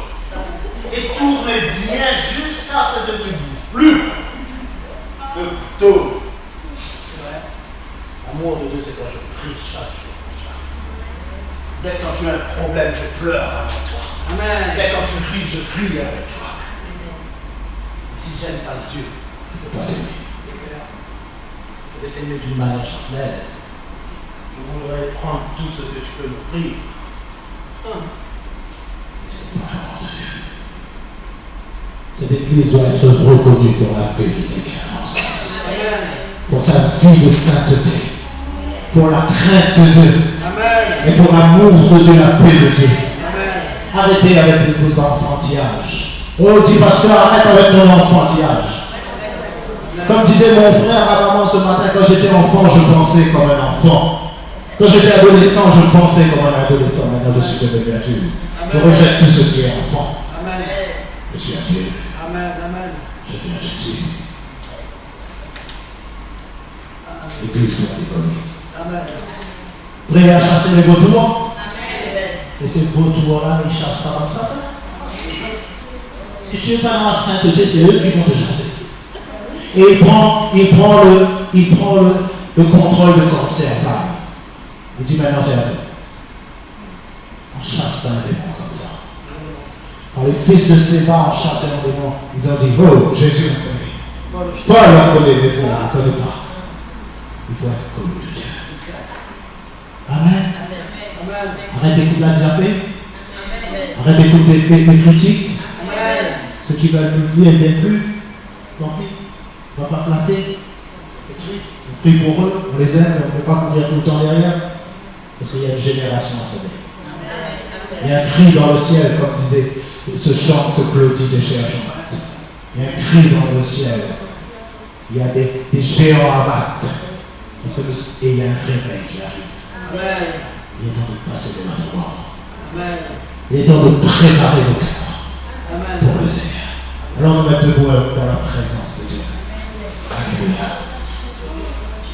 Et tourner bien jusqu'à ce que tu ne bouges plus. De dos. L'amour de Dieu, c'est quand je prie chaque jour. Dès quand tu as un problème, je pleure avec toi. Amen. Dès quand tu ris, je ris avec toi. Et si j'aime pas Dieu, je ne peux pas t'aimer. Je vais t'aimer d'une manière charnelle. Je voudrais prendre tout ce que tu peux m'offrir. Mais c'est pas l'amour de Dieu. Cette église doit être reconnue pour la vérité qu'elle annonce. Pour sa vie de sainteté. Pour la crainte de Dieu. Amen. Et pour l'amour de Dieu, la paix de Dieu. Amen. Arrêtez avec vos enfantillages. Oh, dis pasteur, arrête avec ton enfantillage. Comme disait mon frère à maman ce matin, quand j'étais enfant, je pensais comme un enfant. Quand j'étais adolescent, je pensais comme un adolescent. Maintenant, je suis devenu adulte. Je rejette tout ce qui est enfant. Amen. Je suis adulte. Amen. Amen. Je viens à Jésus. L'église doit déconner. Amen. Prêt à chasser les vautours? Et ces vautours-là, ils chassent pas comme ça. Si tu es pas dans la sainteté, c'est eux qui vont te chasser. Et il prend le contrôle de ton cerveau. Il dit maintenant c'est à toi. On chasse pas un démon comme ça. Quand les fils de Séba ont chassé un démon, ils ont dit, oh, Jésus on connaît. Paul on connaît, mais vous on ne connaît pas. Il faut être connu de Dieu. Amen. Amen. Arrête d'écouter la diapé. Arrête d'écouter mes critiques. Amen. Ceux qui veulent plus viennent bien plus. Tant pis. On ne va pas flatter. C'est triste. On prie pour eux, on les aime, mais on ne peut pas courir tout le temps derrière. Parce qu'il y a une génération à sauver. Il y a un cri dans le ciel, comme disait ce chant que Claudie déchire. Il y a un cri dans le ciel. Il y a des géants à battre. Et il y a un réveil qui arrive. Amen. Il est temps de passer de notre mort. Amen. Il est temps de préparer nos cœurs Amen. pour le Seigneur. Alors nous mettons debout dans la présence de Dieu. Alléluia.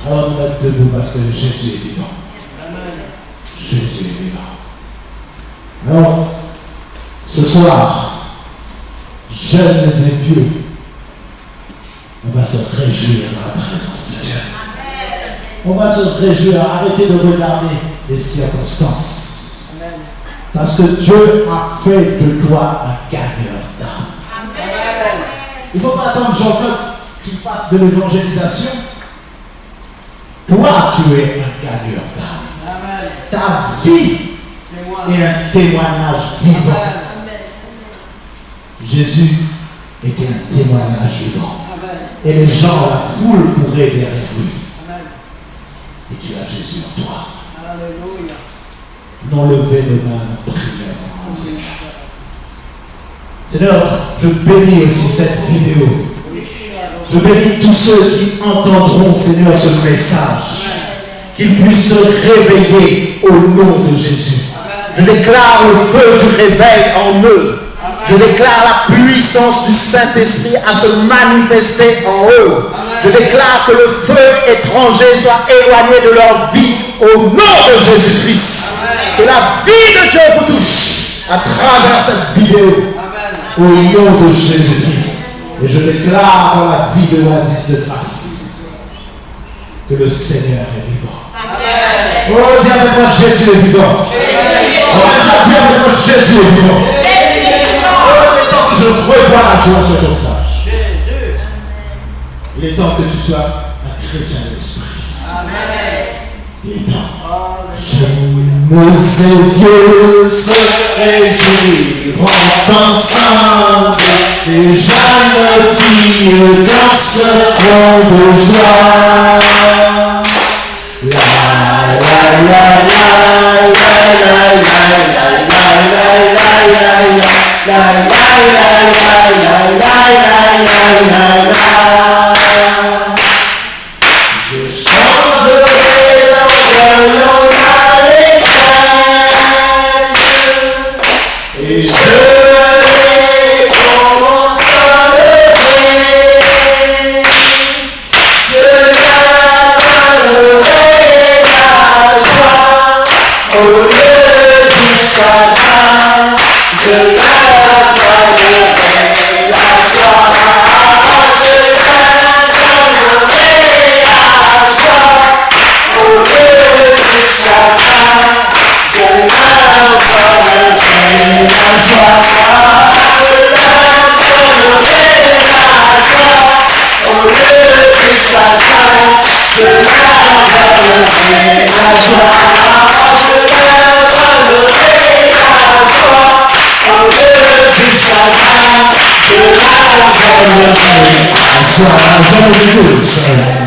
Alors nous mettons debout parce que Jésus est vivant. Amen. Jésus est vivant. Alors, ce soir, jeunes et vieux, on va se réjouir dans la présence de Dieu. On va se réjouir, arrêter de regarder les circonstances. Amen. Parce que Dieu a fait de toi un gagneur d'âme. Amen. Il ne faut pas attendre Jean-Claude qu'il fasse de l'évangélisation. Toi, tu es un gagneur d'âme. Amen. Ta vie C'est moi. est un témoignage vivant. Amen. Jésus était un témoignage vivant. Amen. Et les gens, la foule courait derrière lui. Amen. Et tu as Jésus en toi. Alléluia. Non, levez les mains en prière devant le Seigneur. Seigneur, je bénis aussi cette vidéo. Je bénis tous ceux qui entendront, Seigneur, ce message. Qu'ils puissent se réveiller au nom de Jésus. Je déclare le feu du réveil en eux. Je déclare la puissance du Saint-Esprit à se manifester en eux. Je déclare que le feu étranger soit éloigné de leur vie au nom de Jésus-Christ. Que la vie de Dieu vous touche à travers cette vidéo au nom de Jésus-Christ. Et je déclare dans la vie de l'Oasis de Grâce que le Seigneur est vivant. Oh, dis avec moi, Jésus est vivant. Oh, dis avec moi, Jésus est vivant. Je revois la joie sur ton visage. Il est temps que tu sois un chrétien de l'esprit. Il est temps. Jeunes et vieux se réjouiront ensemble. Les jeunes filles danseront de joie. La la la la la la la la la je changerai leur violon d'allégresse et je les consolerai. Je n'avalerai la joie au lieu du chagrin. Je n'avalerai la joie. Joie,